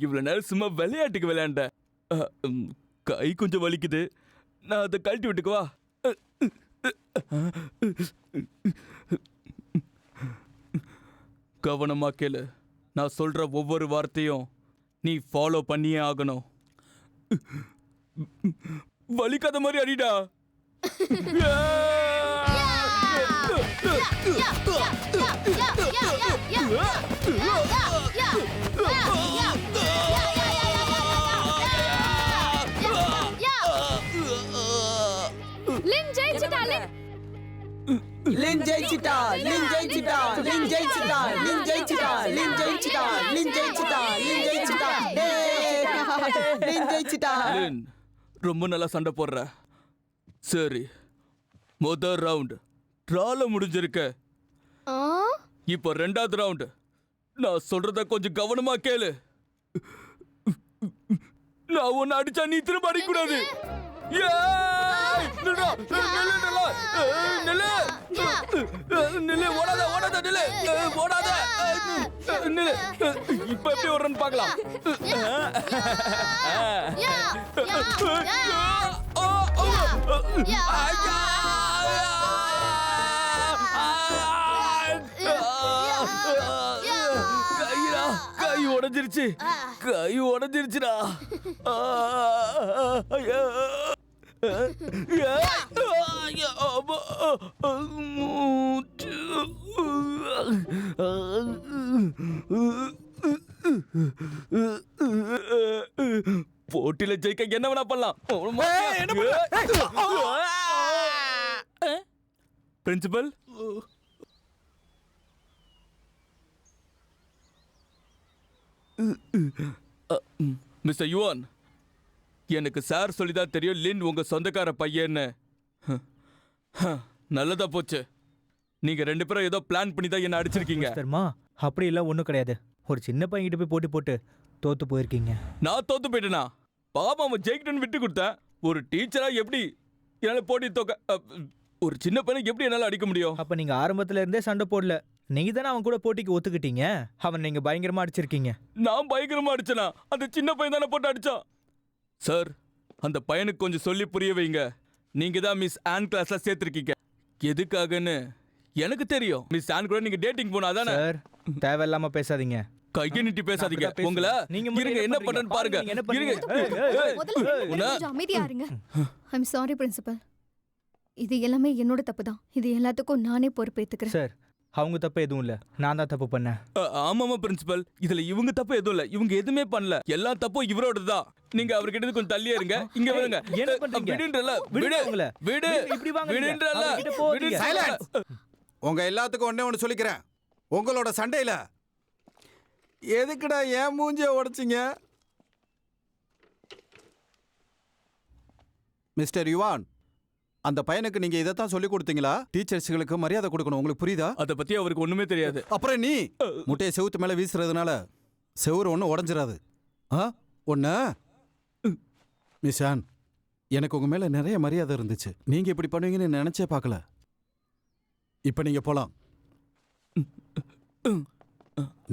இவ்வளவு நேரம் சும்மா விளையாட்டுக்கு விளையாண்ட. கை கொஞ்சம் வலிக்குது. நான் அதை கழட்டி விட்டுக்குவா. கவனமா கேளு. நான் சொல்ற ஒவ்வொரு வார்த்தையும் நீ ஃபாலோ பண்ணியே ஆகணும். வலிக்காத மாதிரி அடிடா. லின் ஜெயிச்சிட்டா. லின் ஜெயிச்சிட்டா. லின் ஜெயிச்சிட்டா. லின் ஜெயிச்சிட்டா. லின் ஜெயிச்சிட்டா. லின் ஜெயிச்சிட்டா. லின் ஜெயிச்சிட்டா. லின் ஜெயிச்சிட்டா. லின் ஜெயிச்சிட்டா. லின், ரொம்ப நல்லா சண்டை போடுற. சரி, முதல் ரவுண்ட் டிரால முடிஞ்சிருக்க. இப்போ 2வது ரவுண்ட். நான் சொல்றத கொஞ்சம் கவனமா கேளு. நான் உன்னை அடிச்சா நீ திரும்ப அடிக்க கூடாது. இப்ப எப்படி ஓடுறன்னு பாக்கலாம். கை உடைஞ்சிருச்சு. கை உடைஞ்சிருச்சுடா. போட்டியில ஜெயிக்க என்ன வேணா பண்ணலாம். பிரின்சிபல், மிஸ்டர் யுவான், எனக்கு சார் சொல்லிதான் தெரியும் லின் உங்க சொந்தக்கார பையன்னு. நல்லதா போச்சு. நீங்க 2 பேரும் ஏதோ பிளான் பண்ணி தான் என்ன அடிச்சிருக்கீங்க. மிஸ்டர்மா, அப்படி எல்லாம் ஒன்றும் கிடையாது. ஒரு சின்ன பையன்கிட்ட போய் போட்டி போட்டு தோத்து போயிருக்கீங்க. நான் தோத்து போயிட்டேனா? பாபா அவன் ஜெயிக்கணும்னு விட்டு கொடுத்தேன். ஒரு டீச்சரா எப்படி என்னால போட்டி ஒரு சின்ன பையனுக்கு எப்படி என்னால அடிக்க முடியும்? அப்ப நீங்க ஆரம்பத்துல இருந்தே சண்டை போடல. நீங்க தானே அவன் கூட போட்டிக்கு ஒத்துக்கிட்டீங்க. அவன் நீங்க பயங்கரமா அடிச்சிருக்கீங்க. நான் பயங்கரமா அடிச்சனா? அந்த சின்ன பையன் தானே போட்டு அடிச்சான். சார், அந்த பையனுக்கு கொஞ்சம் சொல்லி புரிய வைங்க. நீங்க தான் மிஸ் ஆன் கிளாஸ்ல சேர்த்திருக்கீங்க. எதுக்காகன்னு எனக்கு தெரியும். மிஸ் ஆன் கூட நீங்க டேட்டிங் போனா தானே? சார், தேவையில்லாம பேசாதீங்க. கையை நீட்டி பேசாதீங்க. உங்களை இருங்க என்ன பண்றேன்னு பாருங்க. கொஞ்சம் அமைதியா இருங்க. I'm sorry principal. இது எல்லாமே என்னோட தப்பு தான். இது எல்லாத்துக்கும் நானே பொறுப்பேத்துக்கிறேன். சார், அவங்க தப்பு எதுவும் இல்ல. நான் தான் தப்பு பண்ணேன். ஆமாமா பிரின்சிபல், இதுல இவங்க தப்பு எதுவும் இல்ல. இவங்க எதுவுமே பண்ணல. எல்லா தப்பும் இவரோட தான். நீங்க அவர்கிட்ட கொஞ்சம் தள்ளியே இருங்க. இங்க வருங்க. என்ன பண்றீங்க? விடுன்றல. விடு. இப்படி வாங்க. விடுன்றல. சைலன்ஸ். உங்க எல்லாத்துக்கும் ஒண்ணே சொல்லிக்கிறேன். உங்களோட சண்டையில எதுக்குடா ஏன் மூஞ்சிய உடைச்சிங்க? மிஸ்டர் யுவான், அந்த பையனுக்கு நீங்க இதைத்தான் சொல்லி கொடுத்தீங்களா? டீச்சர்ஸ்களுக்கு மரியாதை கொடுக்கணும். உங்களுக்கு புரியுதா? அதை பத்தி அவருக்கு ஒண்ணுமே தெரியாது. அப்புறம் நீ முட்டையை செவுத்து மேல வீசுறதுனால செவுறு ஒன்றும் உடஞ்சிடாது. ஒண்ணு மிஸ் ஆன், எனக்கு உங்க மேல நிறைய மரியாதை இருந்துச்சு. நீங்க இப்படி பண்ணுவீங்கன்னு நினைச்சே பார்க்கல. இப்ப நீங்க போலாம்.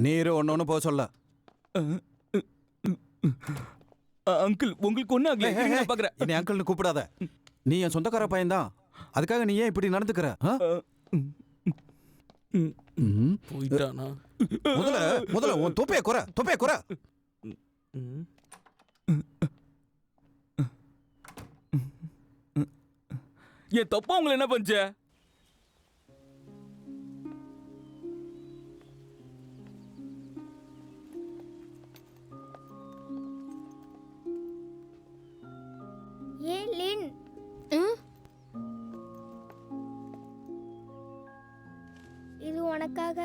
நீரு ஒன்னு போக சொல்ல. அங்கிள், உங்களுக்கு ஒண்ணு ஆகல. நான் பாக்குறேன். என்னை அங்கிள்னு கூப்பிடாத. நீ என் சொந்தக்கார பையன்தான். அதுக்காக நீ ஏன் இப்படி நடந்துக்கிற? போயிட்டானா? முதல்ல உன் தொப்பைய குறை. என் தப்பா உங்களை என்ன பண்ணுச்ச? ஏ லின், இது உனக்காக.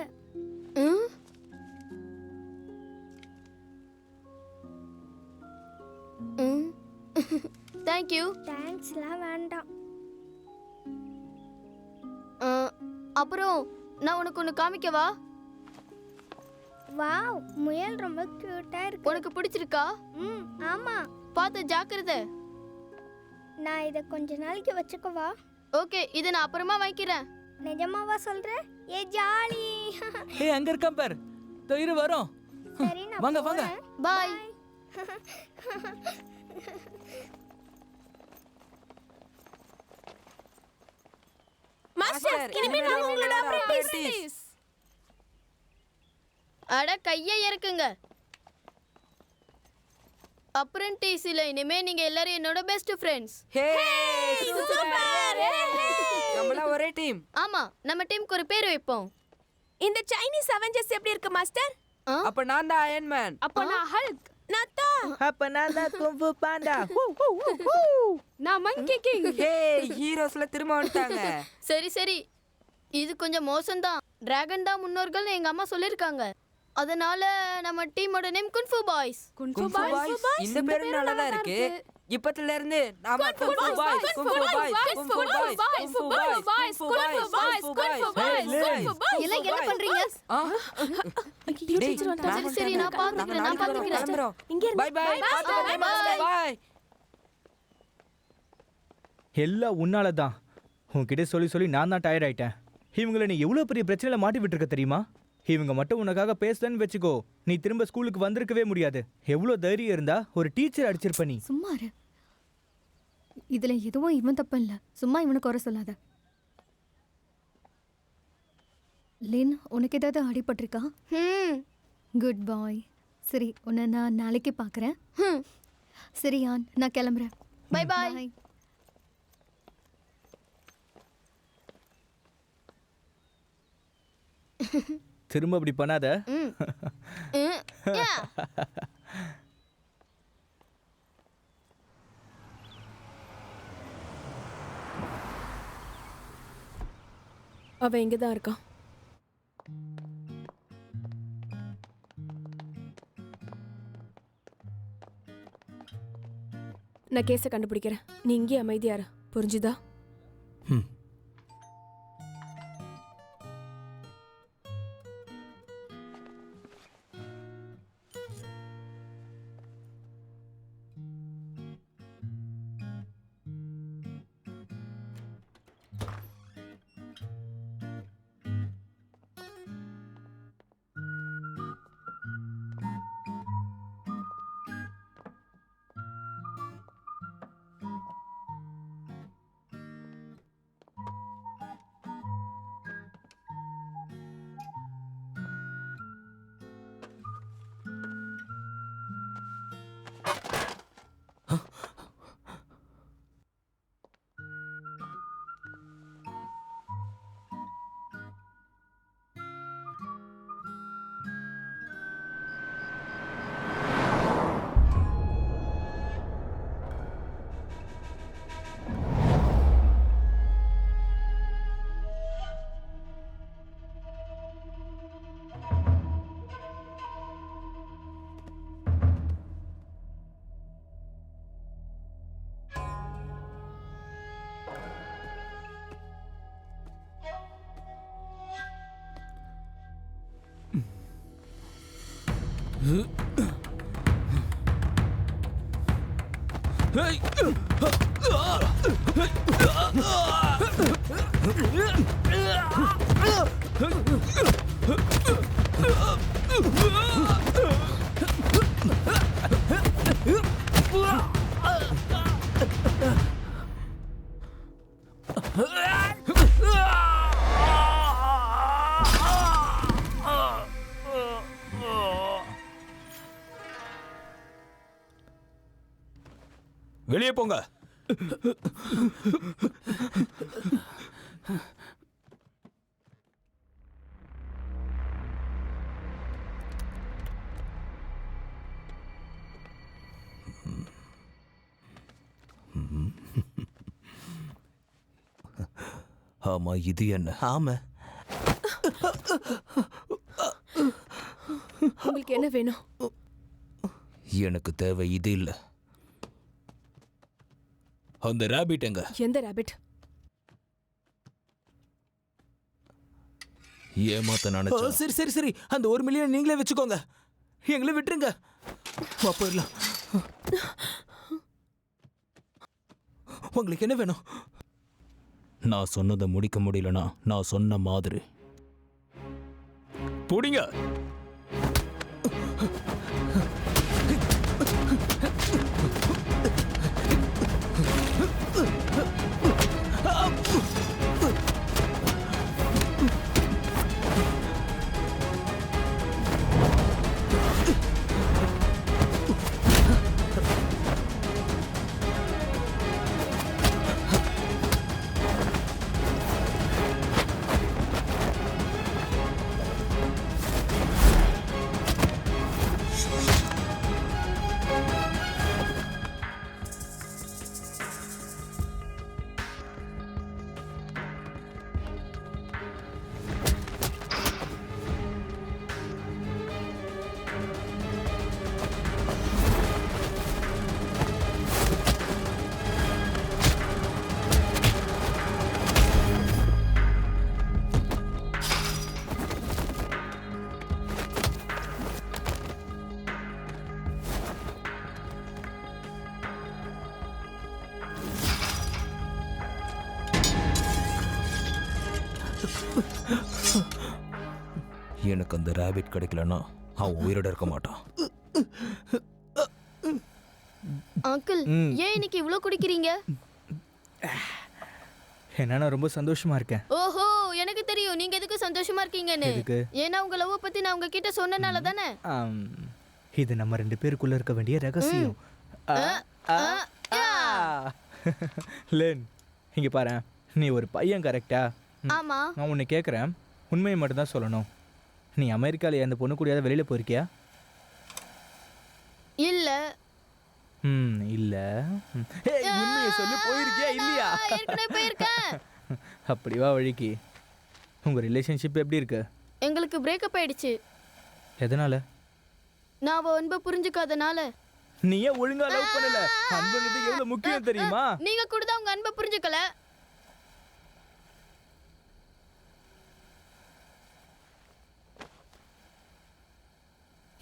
தேங்க்யூ. தேங்க்ஸ்லாம் வேண்டாம். அப்புறம் நான் உனக்கு ஒன்று காமிக்கவா? வாவ், முயல் ரொம்ப கியூட்டா இருக்கு. உனக்கு பிடிச்சிருக்கா? ஆமா. பார்த்து ஜாக்கிரதை. நான் இதை கொஞ்ச நாளைக்கு வச்சுக்கவா? ஓகே, இதை நான் அப்புறமா வாங்கிக்கிறேன். நிஜமாவா சொல்ற? ஏ ஜாலி. ஏய், அங்க இருக்கான் பார். இரு வரோம். சரி, நான் வாங்க வாங்க. பாய். மாஸ்டர், இனிமே நான் உங்களோட அப்ரெண்டிஸ். அட கையை இறக்குங்க. அப்ரெண்டிஸ்ல இனிமே நீங்க எல்லாரும் என்னோட பெஸ்ட் ஃப்ரெண்ட்ஸ். ஹே சூப்பர். நம்மள ஒரே டீம். ஆமா, நம்ம டீமுக்கு ஒரு பேர் வைப்போம். இந்த சைனீஸ் அவெஞ்சர்ஸ் எப்படி இருக்கு மாஸ்டர்? அப்ப நான் தான் அயர்ன் மேன். அப்ப நான் ஹல்க். நாத்தா. அப்ப நான் தான் குங்ஃபு பாண்டா. நான் மங்கி கிங். ஹே, ஹீரோஸ்ல திரும்ப வந்துட்டாங்க. சரி, இது கொஞ்சம் மோசம்தான். டிராகன் தான் முன்னோர்கள்னு எங்க அம்மா சொல்லிருக்காங்க. அதனால நம்ம டீமோட name kung fu boys. Kung fu boys இந்த பேரு நல்லதா இருக்கு. இப்பத்துல இருந்து நாம kung fu boys, kung fu boys, kung fu boys, kung fu boys, kung fu boys, kung fu boys. எல்லாம் என்ன பண்றீங்க? சரி, நான் பாத்துக்கிறேன். இங்க பை பை. பாத்துக்கங்க மாஸ்டர். பை. எல்லாம் உன்னால தான். உன்கிட்ட சொல்லி நான் தான் டயர்ட் ஆயிட்டேன். இவங்களை நீ எவ்வளவு பெரிய பிரச்சனையில மாட்டி விட்டுருக்க தெரியுமா? இவங்க மட்டும் உனக்காக பேசலன்னு வச்சுக்கோ, நீ திரும்ப ஸ்கூலுக்கு வந்திருக்கவே முடியாது. எவ்வளவு தைரியம் இருந்தா ஒரு டீச்சர் அடிச்சிருப்ப நீ. சும்மா இரு. இதுல எதுவும் இவன் தப்பு இல்ல. சும்மா இவனுக்கு குறை சொல்லாத. லின், உனக்கு ஏதாவது அடிபட்டிருக்கா? குட் பாய். சரி, உன்னை நான் நாளைக்கு பார்க்குறேன். சரி ஆன், நான் கிளம்புறேன். Bye bye. திரும்ப அப்படி பண்ணாத. அவன் இங்கே தான் இருக்கான். நான் கேஸை கண்டுபிடிக்கிறேன். நீ இங்கே அமைதியா இரு. புரிஞ்சுதா? ம். வெளியே போங்க. ஆமா, இது என்ன? ஆமா, உங்களுக்கு என்ன வேணும்? எனக்கு தேவை இது இல்ல. அந்த ராபிட் எங்க? எந்த ராபிட்? ஏமாத்த நினைச்சா? சரி சரி சரி, அந்த 1 மில்லியன் நீங்களே வச்சுக்கோங்க. எங்களை விட்டுருங்க. வா போயிடலாம். உங்களுக்கு என்ன வேணும்? நான் சொன்னதை முடிக்க முடியலனா நான் சொன்ன மாதிரி புடிங்க. எனக்கு அந்த ராபிட் கிடைக்கலன்னா அவன் உயிரோட இருக்க மாட்டான். அங்கிள், ஏன் இன்னைக்கு இவ்ளோ குடிக்கிறீங்க? நான் ரொம்ப சந்தோஷமா இருக்கேன். ஓஹோ, எனக்கு தெரியும் நீங்க எதுக்கு சந்தோஷமா இருக்கீங்கன்னு. ஏன்னா உங்க லவ் பத்தி நான் உங்ககிட்ட சொன்னனால தானே. இது நம்ம 2 பேருக்குள்ள இருக்க வேண்டிய ரகசியம். லேன், இங்க பாரு, நீ ஒரு பையன் கரெக்டா? ஆமா. நான் உன்னை கேட்குறேன், உண்மையை மட்டும் தான் சொல்லணும். நீ அமெரிக்காவில் அந்த பொண்ணு கூடயாவது வெளியில் போயிருக்கியா? இல்ல. இல்ல. உண்மையை சொல்லி போயிருக்கியா இல்லையா? ஏற்கனவே போயிருக்கேன். அப்படி வா வழிக்கு. உங்கள் ரிலேஷன்ஷிப் எப்படி இருக்கு? எங்களுக்கு பிரேக்கப் ஆயிடுச்சு. எதனால? நான் அவ அன்பை புரிஞ்சுக்காதனால. நீ ஏன் ஒழுங்கா லவ் பண்ணல? அன்புன்றது எவ்வளவு முக்கியம் தெரியுமா? நீங்க கூட தான் உங்க அன்பை புரிஞ்சுக்கல.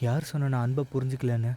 யார் சொன்ன நான் அன்பை புரிஞ்சுக்கலன்னு?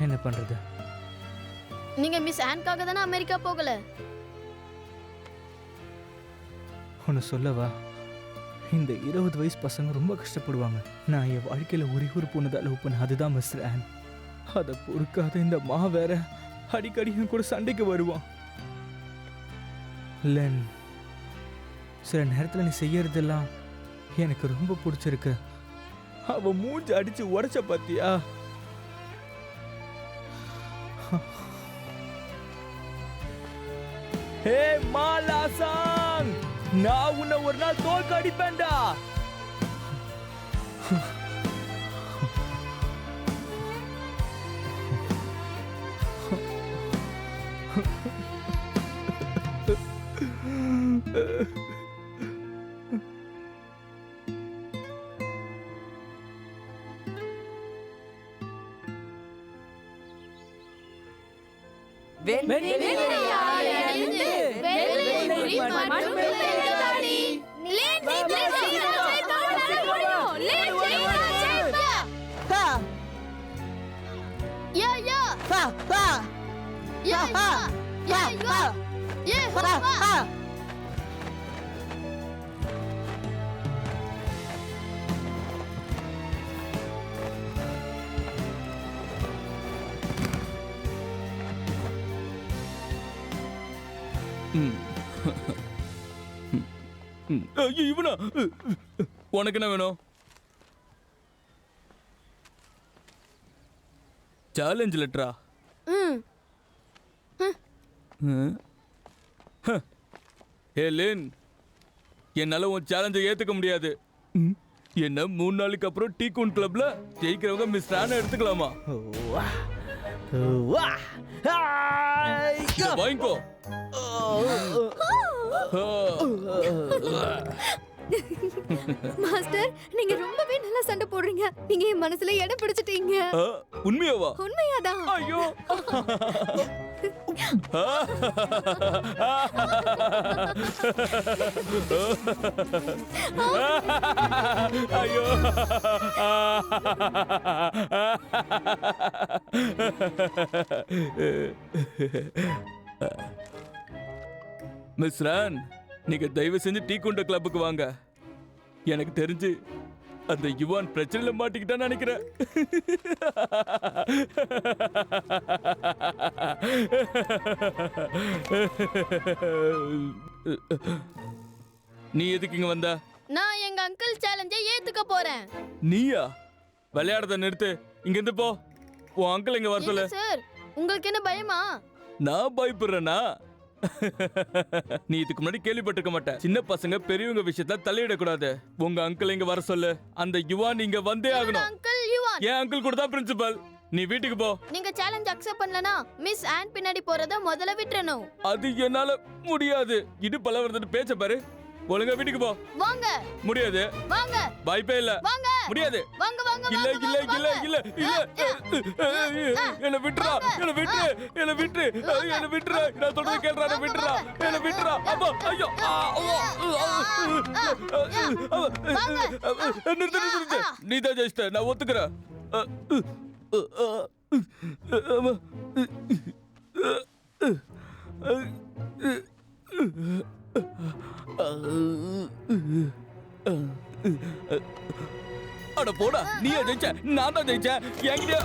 என்ன பண்றது? நீங்க மிஸ் ஆன்காக தானே அமெரிக்கா போகல? ஒன்று சொல்லவா? இந்த 20 வயசு பசங்க ரொம்ப கஷ்டப்படுவாங்க. நான் என் வாழ்க்கையில் ஒரே ஒரு பொண்ணு தான் லவ் பண்ண, அதுதான் மிஸ்டர் ஆன். அதை பொறுக்காத இந்த மா வேற அடிக்கடி என் கூட சண்டைக்கு வருவான். லென், சில நேரத்தில் நீ செய்யறதெல்லாம் எனக்கு ரொம்ப பிடிச்சிருக்கு. அவ மூஞ்சி அடிச்சு உடைச்ச பாத்தியா? ஹே மாலாசாங், நான் உன்னை ஒரு நாள் தோற்க அடிப்பேன்டா. இவனா? உனக்கு என்ன வேணும்? சேலஞ்ச் லெட்டரா? ஏ லின், என்னால உன் சேலஞ்சை ஏத்துக்க முடியாது. என்ன 3 நாளுக்கு அப்புறம் டீ கூன் கிளப்ல ஜெயிக்கிறவங்க மிஸ் ஆன எடுத்துக்கலாமா? வாங்கிக்கோ. மாஸ்டர், நீங்க ரொம்பவே நல்லா சண்டை போடுறீங்க. நீங்க என் மனசுல இடம் பிடிச்சிட்டீங்க. உண்மையாவா? உண்மையாதான். ஐயோ. ஐயோ. மிஸ் ரான், நீங்க தயவு செஞ்சு டீ குண்ட கிளப்புக்கு வாங்க. எனக்கு தெரிஞ்சு அந்த யுவான் பிரச்சனையில மாட்டிக்கிட்டான்னு நினைக்கிறேன். நீ எதுக்கு இங்க வந்த? நான் எங்க அங்கிள் சேலஞ்சை ஏத்துக்க போறேன். நீயா? விளையாடுறத நிறுத்து, இங்க இருந்து போ. உன் அங்கிள் இங்க வர சொல்லு. சார், உங்களுக்கு என்ன பயமா? நான் பயப்படுறேனா? நீ இதுக்கு முன்னாடி கேள்விப்பட்டிருக்க மாட்டேன். சின்ன பசங்க பெரியவங்க விஷயத்துல தலையிடக்கூடாது. உங்க அங்கிள் இங்க வர சொல்லு. அந்த யுவான் இங்க வந்தே ஆகணும். Uncle Yuan. என் அங்கிள் கூட தான் பிரின்சிபல். நீ வீட்டுக்கு போ. நீங்க சேலஞ்ச் அக்செப்ட் பண்ணலனா மிஸ் ஆன் பின்னாடி போறத முதல்ல விட்டுறணும். அது என்னால முடியாது. இடுப்பல வந்துட்டு பேச்ச பாரு. ஒழுங்கா வீட்டுக்கு போ. வாங்க. முடியாது. வாங்க. வாய்ப்பே இல்ல. வாங்க. முடியாது. வாங்க வாங்க இல்ல வாங்க, இல்ல வாங்க, இல்ல வாங்க. இல்ல இல்ல என்ன விட்டுறா, என்ன விட்டுரு, என்ன விட்டுரு, என்ன விட்டுரு, நான் சொல்றது கேளுடா, என்ன விட்டுறா, என்ன விட்டுறா. அப்பா ஐயோ நிறுத்து. நீ தான் ஜெயிச்சிட்ட, நான் ஒத்துக்கிறேன். அட போடா, நீயே ஜெயிச்ச, நான் தான் ஜெயிச்சேன். என்கிட்ட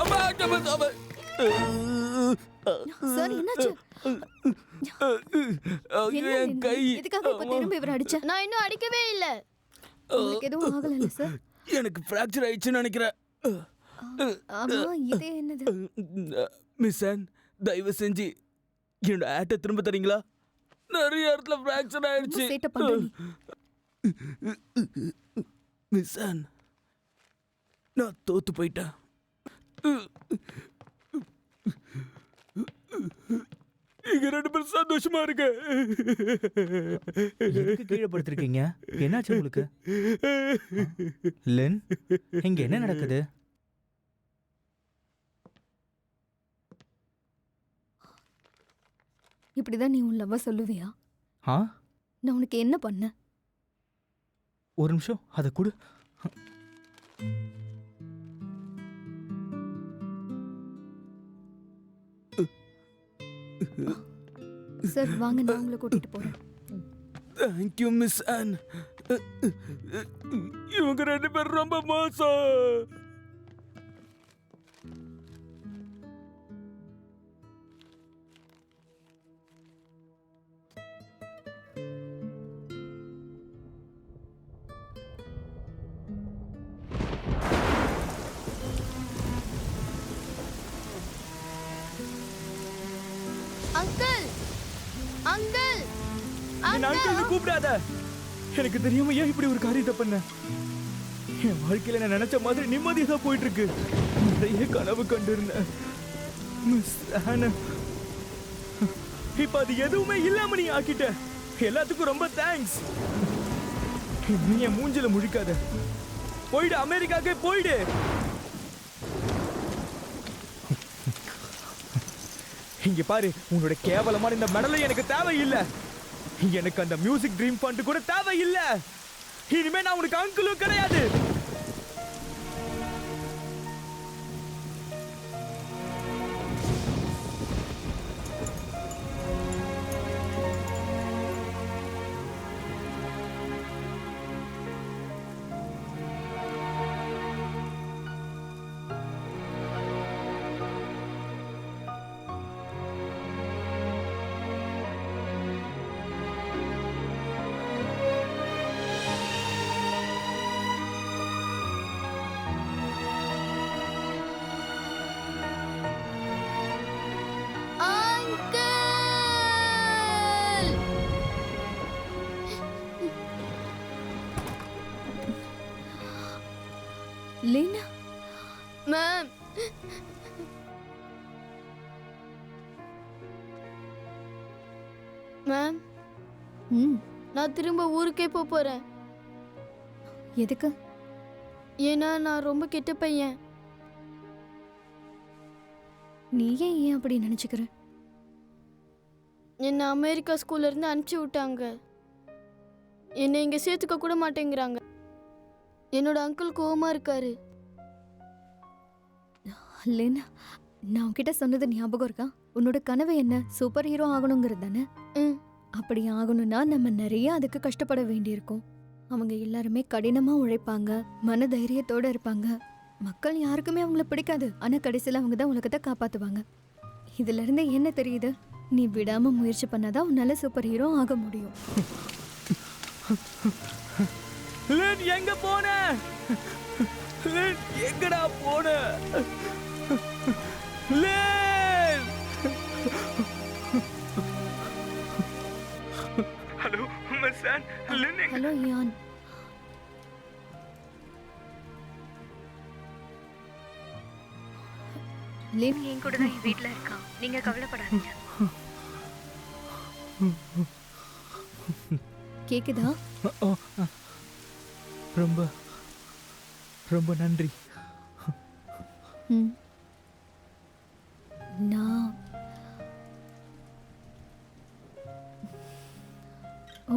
சார் என்னாச்சு என் கை. எதுக்காக இப்ப திரும்ப இவர் அடிச்ச? நான் இன்னும் அடிக்கவே இல்ல. உங்களுக்கு எதுவும் ஆகல சார்? எனக்கு ஃப்ராக்சர் ஆயிடுச்சுன்னு நினைக்கிறேன். ஆமா, இது என்னது? மிஸ் ஆன், தயவு செஞ்சு என்னோட ஆட்டை திரும்ப தரீங்களா? நிறைய இடத்துல ஃப்ராக்சர் ஆயிடுச்சு. சேட்ட பண்ற நீ. மிஸ் ஆன், நான் தோத்து போயிட்டேன். இங்க 2 பேரும் சந்தோஷமா இருக்க. எதுக்கு கீழே படுத்திருக்கீங்க? என்னாச்சு உங்களுக்கு? லின், இங்க என்ன நடக்குது? இப்படிதான் நீ உன் லவ்வ சொல்லுவியா? ஆ, நான் உனக்கு என்ன பண்ண? ஒரு நிமிஷம், அதை கொடு. சார் வாங்க, நான் உங்களை கூட்டிட்டு போறேன். Thank you miss on. இவங்க 2 பேரும் ரொம்ப மோசம். அங்கிள் அங்கிள் என் அங்கிள் கூப்பிடாத. எனக்கு தெரியாம ஏன் இப்படி ஒரு காரியத்தை பண்ண? என் வாழ்க்கையில நான் நினைச்ச மாதிரி நிம்மதியா தான் போயிட்டு இருக்கு. நிறைய கனவு கண்டு இருந்தேன். மிஸ் ஆனா இப்ப அது எதுவுமே இல்லாம நீ ஆக்கிட்ட. எல்லாத்துக்கும் ரொம்ப தேங்க்ஸ். நீ என் மூஞ்சில முழிக்காத. போயிடு, அமெரிக்காக்கே போயிடு. இங்க பாரு, உன்னோட கேவலமான இந்த மெடலை எனக்கு தேவையில்லை. எனக்கு அந்த மியூசிக் ட்ரீம் ஃபண்ட் கூட தேவையில்லை. இனிமே நான் உனக்கு அங்கிளும் கிடையாது. லின், மேம், மேம், நான் திரும்ப ஊருக்கே போறேன். எதுக்கு? ஏன்னா நான் ரொம்ப கெட்ட பையன். நீ ஏன் அப்படி நினைச்சுக்கிற? என்னை அமெரிக்கா ஸ்கூல்ல இருந்து அனுப்பிச்சு விட்டாங்க. என்னை இங்க சேர்த்துக்க கூட மாட்டேங்கிறாங்க. என்னோட அங்கிள் கோவமா இருக்காரு. லின், நான் உன்கிட்ட சொன்னது ஞாபகம் இருக்கா? உன்னோட கனவு என்ன? சூப்பர் ஹீரோ ஆகணுங்கிறது தானே? அப்படி ஆகணும்னா நம்ம நிறைய அதுக்கு கஷ்டப்பட வேண்டியிருக்கும். அவங்க எல்லாருமே கடினமா உழைப்பாங்க, மன தைரியத்தோட இருப்பாங்க. மக்கள் யாருக்குமே அவங்கள பிடிக்காது, ஆனா கடைசியில் அவங்க தான் உலகத்தை காப்பாத்துவாங்க. இதுல இருந்து என்ன தெரியுது? நீ விடாம முயற்சி பண்ணாதான் உன்னால சூப்பர் ஹீரோ ஆக முடியும். லின், எங்க போன? லின், எங்கடா போன? லின்! ஹலோ மிஸ் ஆன், லின் எங்க? ஹலோ யான். லின் என் கூட தான் வீட்ல இருக்கா. நீங்க கவலைப்படாதீங்க. கேக்குதா? ரொம்ப ரொம்ப நன்றி. நான்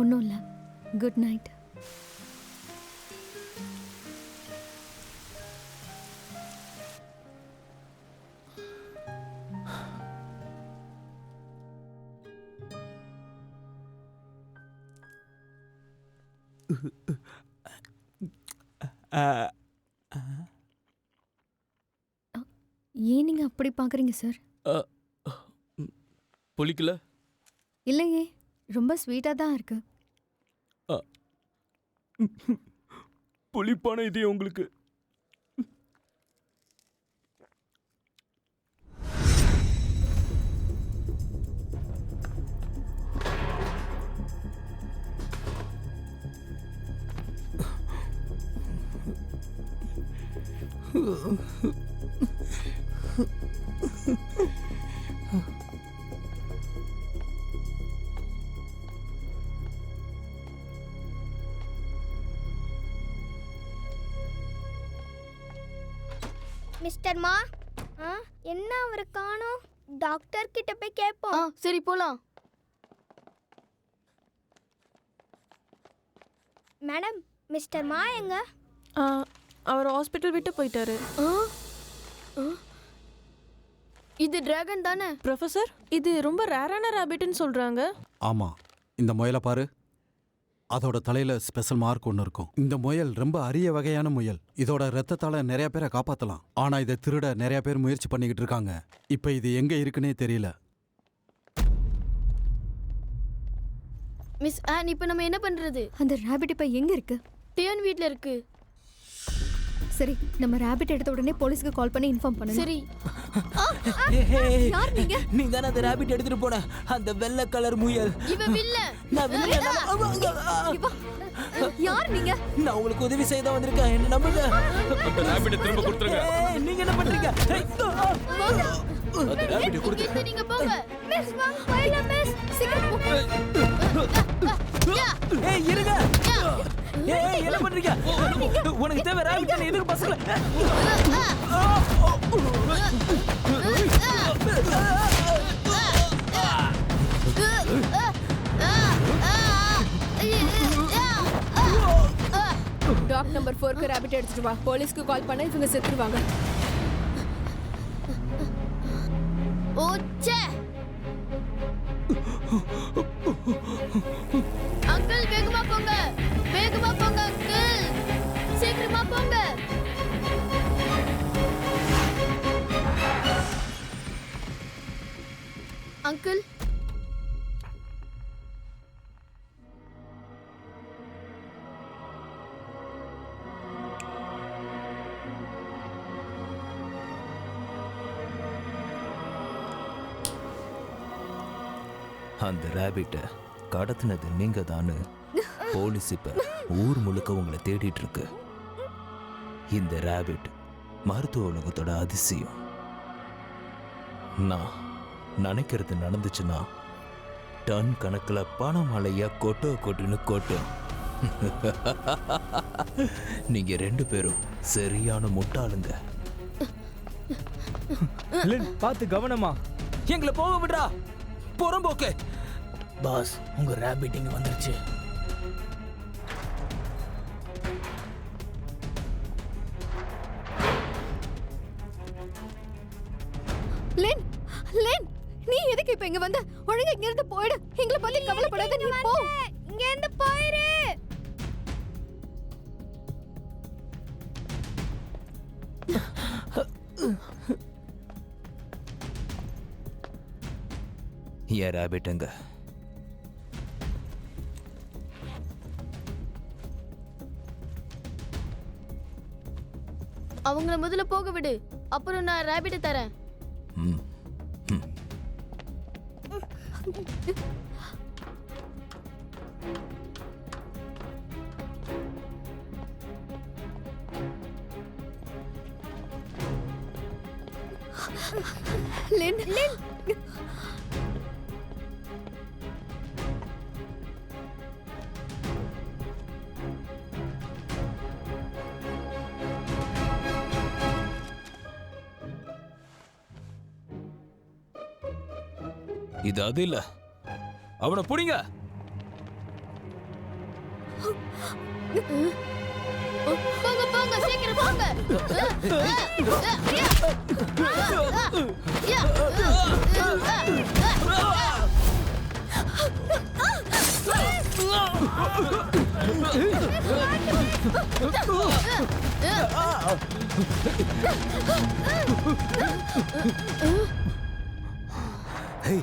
ஒன்றும் இல்லை. Good night. ஏன் நீங்க அப்படி பார்க்குறீங்க சார்? புளிக்கல? இல்லையே, ரொம்ப ஸ்வீட்டாக தான் இருக்கு. புளிப்பான இதயம் உங்களுக்கு. மிஸ்டர் மா, என்ன அவரை காணோம்? டாக்டர் கிட்ட போய் கேட்போம். சரி போலாம். மேடம், மிஸ்டர் மா எங்க? அவர் ஹாஸ்பிட்டல் விட்டு போயிட்டாரு. இது டிராகன் தானே? ப்ரொஃபசர், இது ரொம்ப ரேரான ரேபிட்னு சொல்றாங்க. ஆமா, இந்த முயலை பாரு. அதோட தலையில ஸ்பெஷல் மார்க் ஒன்று இருக்கும். இந்த முயல் ரொம்ப அரிய வகையான முயல். இதோட ரத்தத்தால நிறைய பேரை காப்பாத்தலாம். ஆனா இதை திருட நிறைய பேர் முயற்சி பண்ணிக்கிட்டு இருக்காங்க. இப்ப இது எங்க இருக்குன்னே தெரியல. மிஸ் ஆன், இப்போ நம்ம என்ன பண்றது? அந்த ரேபிட் இப்போ எங்க இருக்கு? டியன் வீட்ல இருக்கு. சரி, நம்ம ரேபிட் எடுத்த உடனே போலீஸ்க்கு கால் பண்ணி இன்ஃபார்ம் பண்ணுங்க. சரி. யார் நீங்க? நீ தானே அந்த ராபிட் எடுத்துட்டு போன, அந்த வெள்ளை கலர் முயல். இவ வில்ல. நான் வில்ல. யார் நீங்க? நான் உங்களுக்கு உதவி செய்ய தான் வந்திருக்கேன், என்ன நம்புங்க. அந்த ராபிட் திரும்ப கொடுத்துருங்க. நீங்க என்ன பண்றீங்க? அந்த ராபிட் கொடுத்து நீங்க போங்க. மிஸ் வாங்க போயிடலாம் மிஸ். சீக்கிரம் ஏய் இருங்க. ஏய் என்ன பண்றீங்க? உனக்கு தேவை ராபிட், நீ எதுக்கு பசங்கள? டாக் நம்பர் 4க்கு ரேபிட் எடுத்துட்டு வா. போலீஸ்க்கு கால் பண்ண இவங்க செத்துருவாங்க. ஓச்சே. அங்கிள் வேகமா போங்க. வேகமா போங்க அங்கிள். சீக்கிரமா போங்க. அங்கிள், அந்த ரேபிட்டை கடத்தினது நீங்க தானு போலீஸ் இப்ப ஊர் முழுக்க உங்களை தேடிட்டு இருக்கு. இந்த ரேபிட் மருத்துவ உலகத்தோட அதிசயம். நான் நினைக்கிறது நடந்துச்சுன்னா டன் கணக்கில் பணமழையா கொட்டுன்னு கொட்டும். நீங்க 2 பேரும் சரியான முட்டாளுங்க. பார்த்து கவனமா. எங்களை போக விடுறா புறம்போக்கு. பாஸ், உங்க ரேபிட் இங்க வந்துருச்சு. லின், லின், நீ எதுக்கு இப்ப இங்க வந்த? ஒழுங்கா இங்க இருந்து போயிடு. எங்களை பத்தி கவலைப்படாத, நீ போ. இங்க இருந்து போயிரு. ஏன் ரேபிட்டுங்க? அவங்கள முதல்ல போக விடு. அப்புறம் நான் ரேபிட் தரேன். லின், லின். இது அது இல்ல. அவனை புடிங்க. போங்க போங்க சீக்கிரம் போங்க. Hey.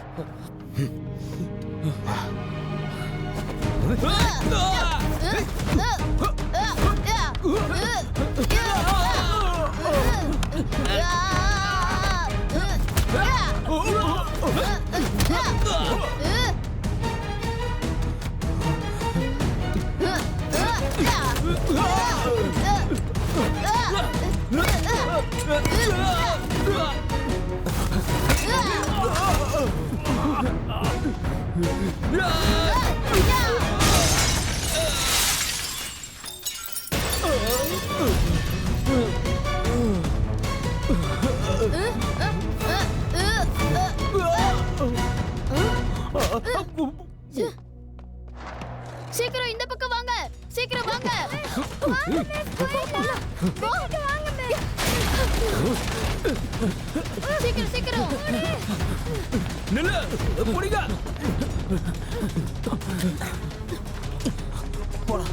சீக்கிரம் இந்த பக்கம் வாங்க. சீக்கிரம் வாங்க. சீக்கிரம் சீக்கிரம். நில்லு. புடிங்க. போடா.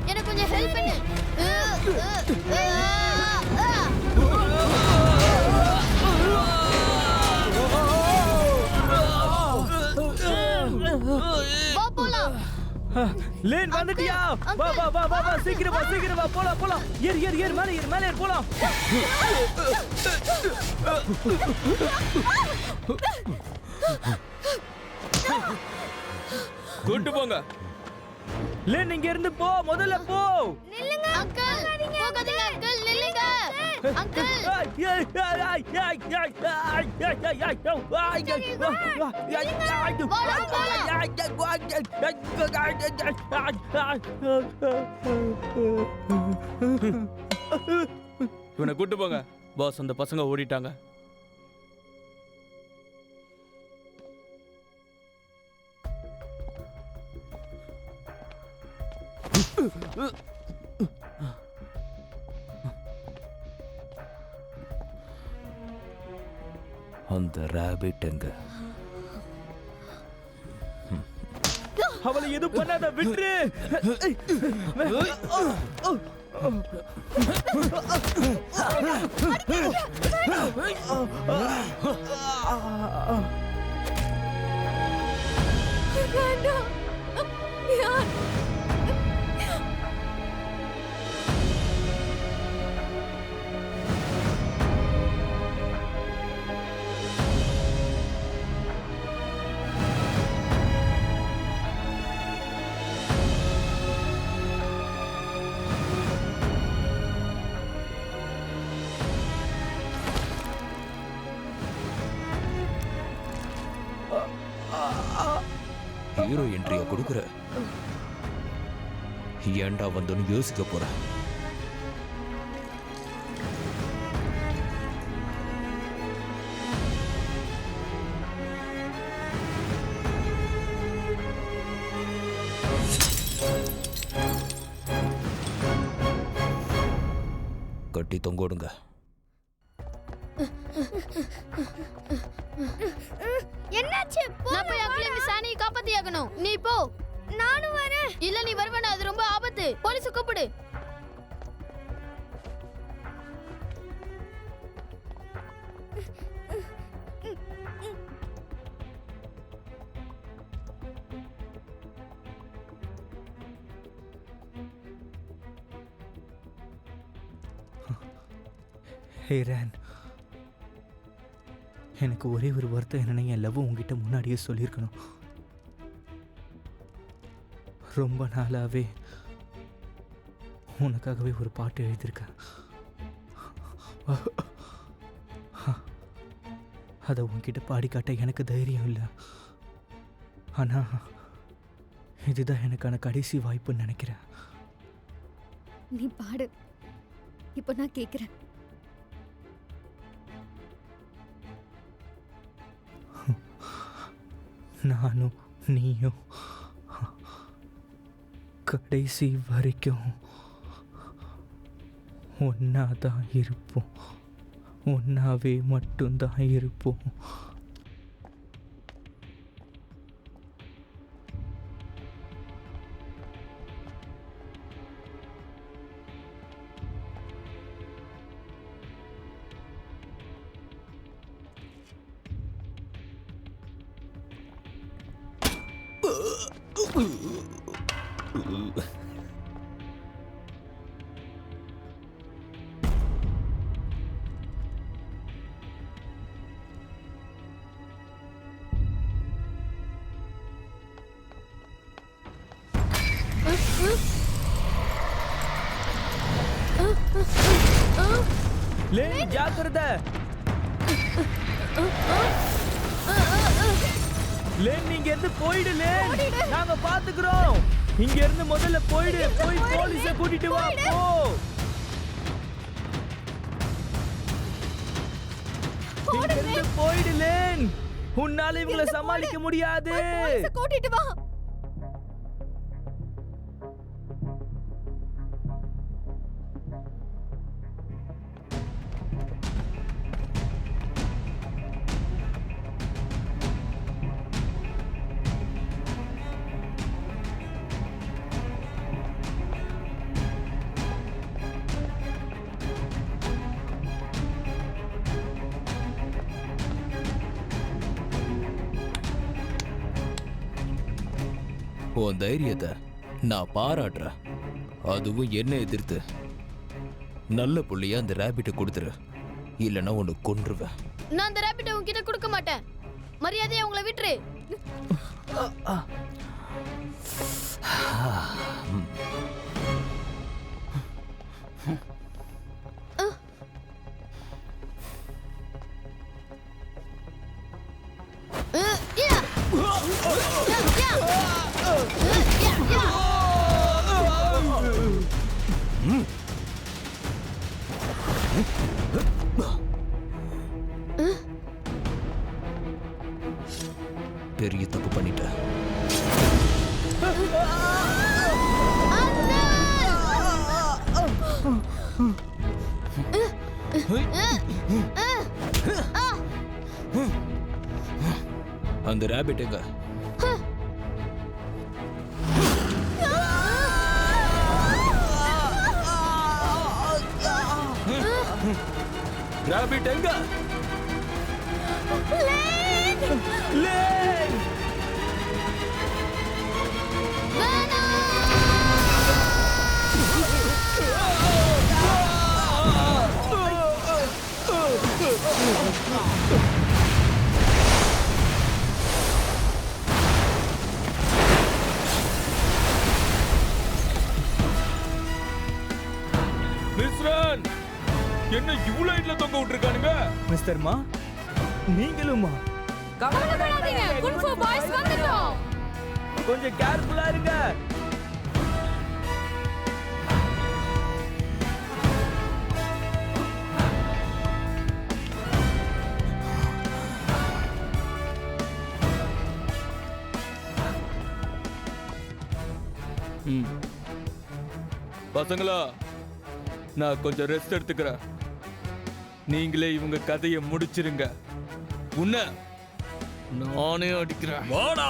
எனக்கு கொஞ்சம் ஹெல்ப் பண்ணு. லேன் வந்துட்டியா? வா வா வா வா வா சீக்கிரம் வா போலாம் போலாம். ஏறு மேலே ஏறு போலாம். கூட்டு போங்க. லேன் இங்க இருந்து போ, முதல்ல போ. நில்லுங்க அங்கிள். போகாதீங்க அங்கிள், நில்லுங்க அங்கிள். இவனை கூட்டு போங்க. பாஸ், அந்த பசங்க ஓடிட்டாங்க. அந்த ராபிட் எங்க? அவளை எதுவும் பண்ணாத, விட்டுரு. ஹீரோ என்ட்ரியா கொடுக்குற? ஏன்டா வந்தோன்னு யோசிக்க போற. கட்டி தொங்கோடுங்க. என்னாச்சு? நான் போய் அங்கிள் மிஸ் ஆனியை காப்பாத்தியாகணும். நீ போ. நானும் வரேன். இல்ல நீ வருவனா? அது ரொம்ப ஆபத்து. போலீஸ் கூப்பிடு. ஹே ரேன், எனக்கு ஒரே ஒரு வருத்தம் என்னன்னா, என் லவ் உங்ககிட்ட முன்னாடியே சொல்லியிருக்கணும். ரொம்ப நாளாவே உனக்காகவே ஒரு பாட்டு எழுதியிருக்கேன். அதை உன்கிட்ட பாடி காட்ட எனக்கு தைரியம் இல்லை. ஆனால் இதுதான் எனக்கான கடைசி வாய்ப்புன்னு நினைக்கிறேன். நீ பாடு, இப்போ நான் கேட்குறேன். நானும் நீயும் கடைசி வரைக்கும் ஒன்னா தான் இருப்போம், ஒன்னாவே மட்டும்தான் இருப்போம். லேன், ஜாக்கிரதை. லேன், நீங்க இருந்து போயிடு. லேன், நாங்க பாத்துக்கிறோம். இங்க இருந்து முதல்ல போயிடு. போய் போலீஸ கூட்டிட்டு வா. போ. இங்க இருந்து போயிடு லேன். உன்னால இவங்களை சமாளிக்க முடியாது. கூட்டிட்டு வா. உன் தைரியத்தை நான் பாராட்டுறேன். அதுவும் என்ன எதிர்த்து. நல்ல புள்ளியா அந்த ரேபிட்டை கொடுத்துரு, இல்லைன்னா உன்னை கொன்றுவேன். நான் அந்த ரேபிட்டை உன்கிட்ட கொடுக்க மாட்டேன். மரியாதையை உங்களை விட்டுரு. பெரிய தப்பு பண்ணிட்ட. அந்த ரேபிட் எங்க? ரேபிட் எங்க? லேன், மிஸ்ரன், என்ன இவ்வளவு லைட்ல தொங்க விட்டுருக்கானுங்க? மிஸ்டர் மா, நீங்களுமா? கவலைப்படாதீங்க, குன்ஃபு பாய்ஸ் வந்துட்டோம். கொஞ்சம் கேர்ஃபுல்லா இருங்க. பசங்களா, நான் கொஞ்சம் ரெஸ்ட் எடுத்துக்கிறேன். நீங்களே இவங்க கதையை முடிச்சிருங்க. உன்னை நானே அடிக்கிறேன். வாடா.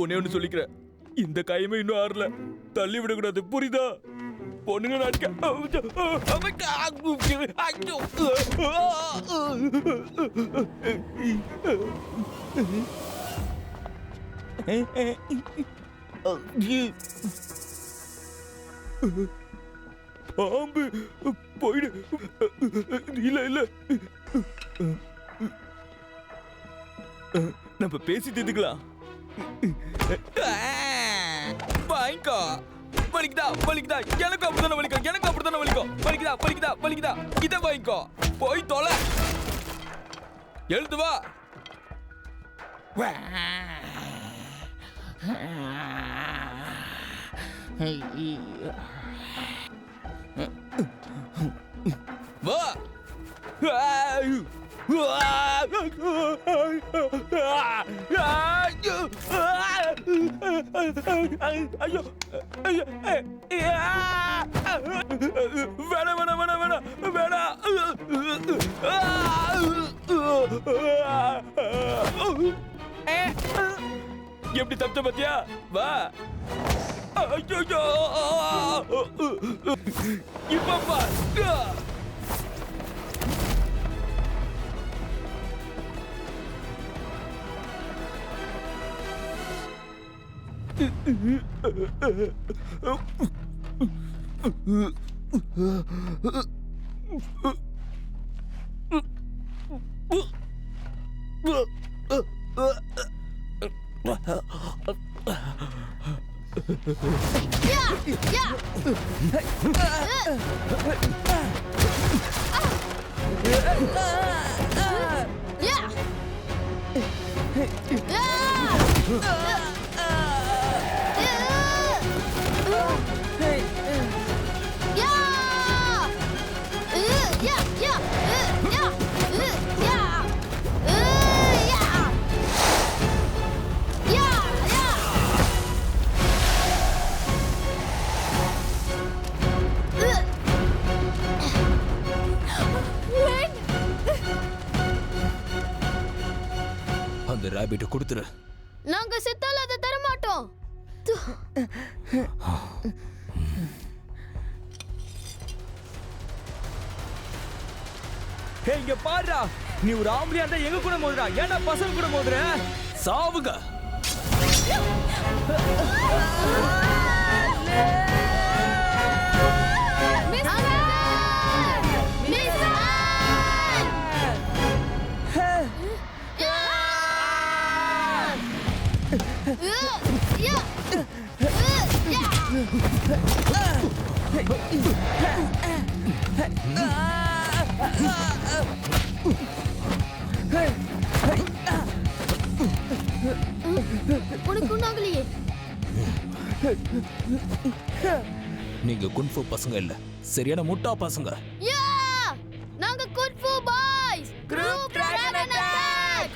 ஒன்னே ஒன்று சொல்லிக்கிறேன், இந்த கையுமே இன்னும் ஆறல. தள்ளி விடக்கூடாது, புரியுதா? பொண்ணுங்க பாம்பு போயிடு. இல்ல இல்ல, நம்ம பேசி தீர்த்துக்கலாம். வாங்கிக்கோ. வலிக்குதா வலிக்குதா, எனக்கு அப்படித்தானே வலிக்கும், எனக்கு அப்படித்தானே வலிக்கும். வலிக்குதா வலிக்குதா வலிக்குதா, இதை வாங்கிக்கோ. போய் தொலை. எழுந்து வா. வா. ஐயோ, வேணா வேணா வேணா வேணா வேணா. எப்படி தப்பிச்ச பத்தியா? வா. ஐயோ, இப்ப அந்த ராபிட்ட கொடுத்துரு. நாங்க செத்தால அதை தர மாட்டோம். இங்க பாருடா, நீ ஒரு ஆம்பளையா இருந்தா எங்க கூட மோதுறா, ஏன்டா பசங்க கூட மோதுற? சாவுங்க. உனக்கு ஒண்ணாகலையே. நீங்க குன்ஃபு பசங்க இல்ல, சரியான முட்டா பசங்க. நாங்க kung fu boys. Group dragon attack.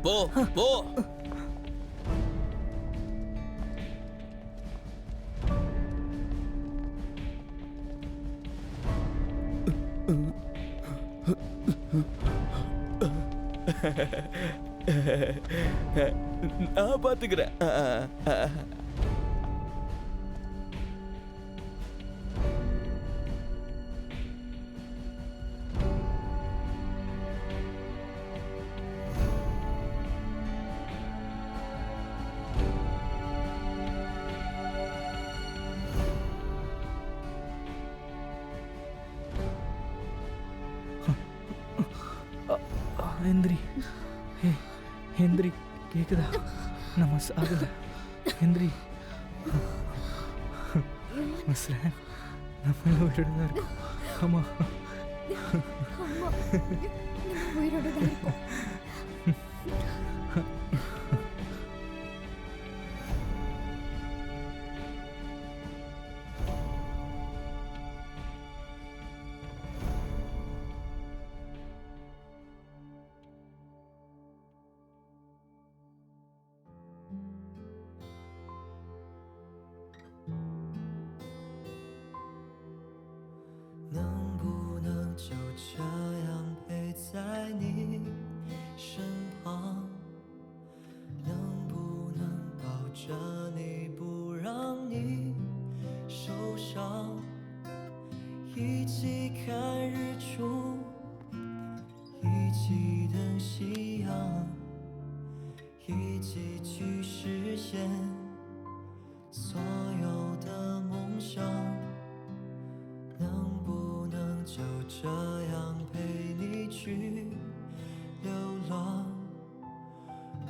போ போ. நான் பாத்துக்கிறேன். எந்திரி. எந்திரி, கேக்குதா? நம்ம சாகல. எந்திரி. மஸ்ரன், நம்ம உயிரோட தான் இருக்கோம். ஆமா, உயிரோட தான் இருக்கோம்.一起看日出，一起等夕阳，一起去实现所有的梦想。能不能就这样陪你去流浪？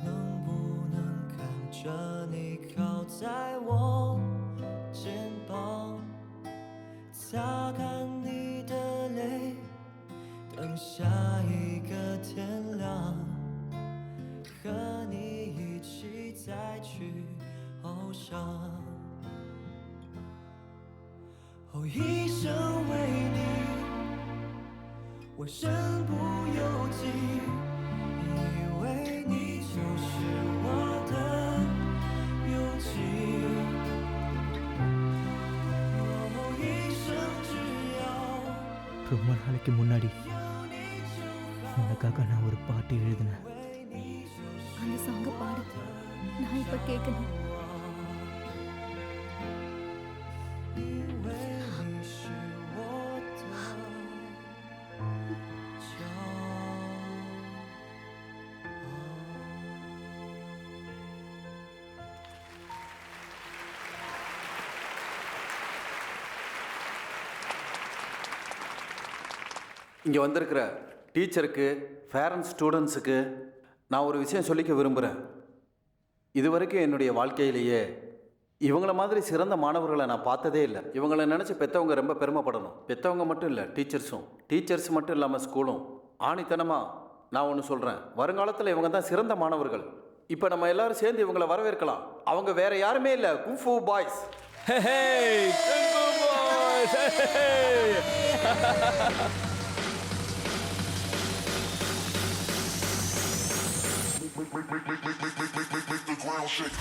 能不能看着你靠在我肩膀，擦干你的泪，等下一个天亮，和你一起再去翱翔。哦，一生为你，我身不由己，以为你就是我的勇气。哦，一生只要ரொம்ப நாளைக்கு முன்னாடி உனக்காக நான் ஒரு பாட்டு எழுதினேன். அந்த சாங்க பாடு, நான் இப்ப கேட்கணும். இங்கே வந்திருக்கிற டீச்சருக்கு, பேரண்ட்ஸ், ஸ்டூடெண்ட்ஸுக்கு நான் ஒரு விஷயம் சொல்லிக்க விரும்புகிறேன். இதுவரைக்கும் என்னுடைய வாழ்க்கையிலேயே இவங்கள மாதிரி சிறந்த மாணவர்களை நான் பார்த்ததே இல்லை. இவங்களை நினச்சி பெற்றவங்க ரொம்ப பெருமைப்படணும். பெற்றவங்க மட்டும் இல்லை, டீச்சர்ஸ் மட்டும் இல்லாமல் ஸ்கூலும். ஆணித்தனமாக நான் ஒன்று சொல்கிறேன், வருங்காலத்தில் இவங்க தான் சிறந்த மாணவர்கள். இப்போ நம்ம எல்லாரும் சேர்ந்து இவங்களை வரவேற்கலாம். அவங்க வேற யாருமே இல்லை, kung fu boys. Make the ground shake.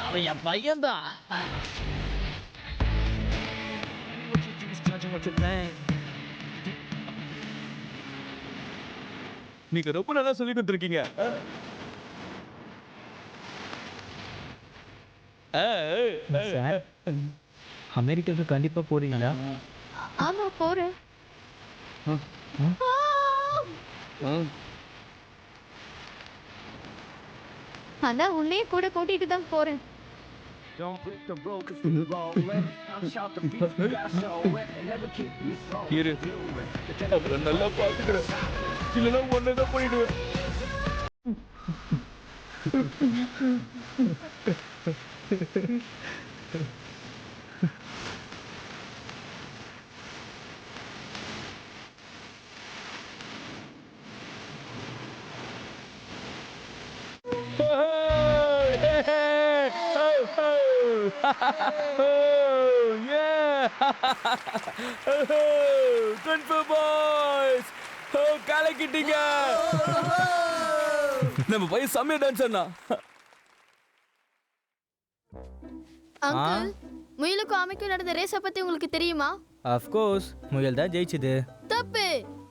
அவன் என் பையன்தான். நீங்க ரொம்ப நல்லா சொல்லி கொடுத்துருக்கீங்க. அமெரிக்காவுக்கு கண்டிப்பா போறீங்களா? ஆமா, போறேன். அதான் உன்னையே கூட கூட்டிட்டு தான் போறேன். இரு அவரை நல்லா பாத்துக்கிறேன், இல்லைன்னா ஒன்னதான் போயிடுவேன். குன்ஃபு பாய்ஸ் கலக்கிட்டீங்க. நம்ம பையன் செம்மையா டான்ஸ் ஆனா. அங்கிள், முயலுக்கும் ஆமைக்கும் நடந்த ரேஸ பத்தி உங்களுக்கு தெரியுமா? ஆஃப் கோர்ஸ் முயல் தான் ஜெயிச்சது. தப்பு,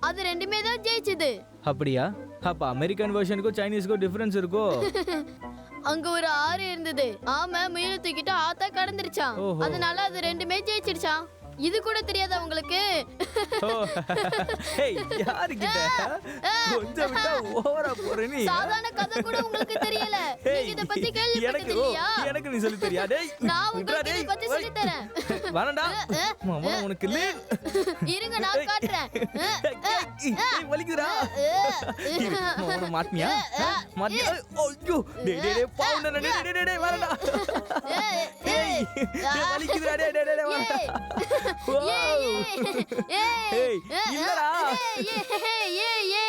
அது ரெண்டுமே தான் ஜெயிச்சது. அப்படியா? அப்ப அமெரிக்கன் வெர்ஷனுக்கும் சைனீஸ்க்கும் டிஃபரன்ஸ் இருக்கோ? அங்க ஒரு ஆறு இருந்தது. ஆமை முயலை தூக்கிட்டு ஆத்தா கடந்துருச்சான். அதனால அது ரெண்டுமே ஜெயிச்சிடுச்சான். இது கூட தெரியாதா உங்களுக்கு? ஏய் யாரு கிட்ட கொஞ்சம் விட்டா ஓவரா போற நீ. சாதாரண கதை கூட உங்களுக்கு தெரியல. நீங்க இத பத்தி கேள்விப்பட்டது இல்லையா? எனக்கு நீ சொல்லி தெரியா? டேய் நான் உங்களுக்கு இத பத்தி சொல்லி தரேன். வரடா மாமா உனக்கு இல்ல. இருங்க நான் காட்றேன். ஏய் வலிக்குதுடா. மாமா மாட்னியா? மாட்னியா? ஐயோ டேய் டேய் பாவுடா டேய் டேய் வரடா. ஏய் வலிக்குதுடா டேய் டேய் டேய் வரடா. ஏய் இல்லடா. ஏய்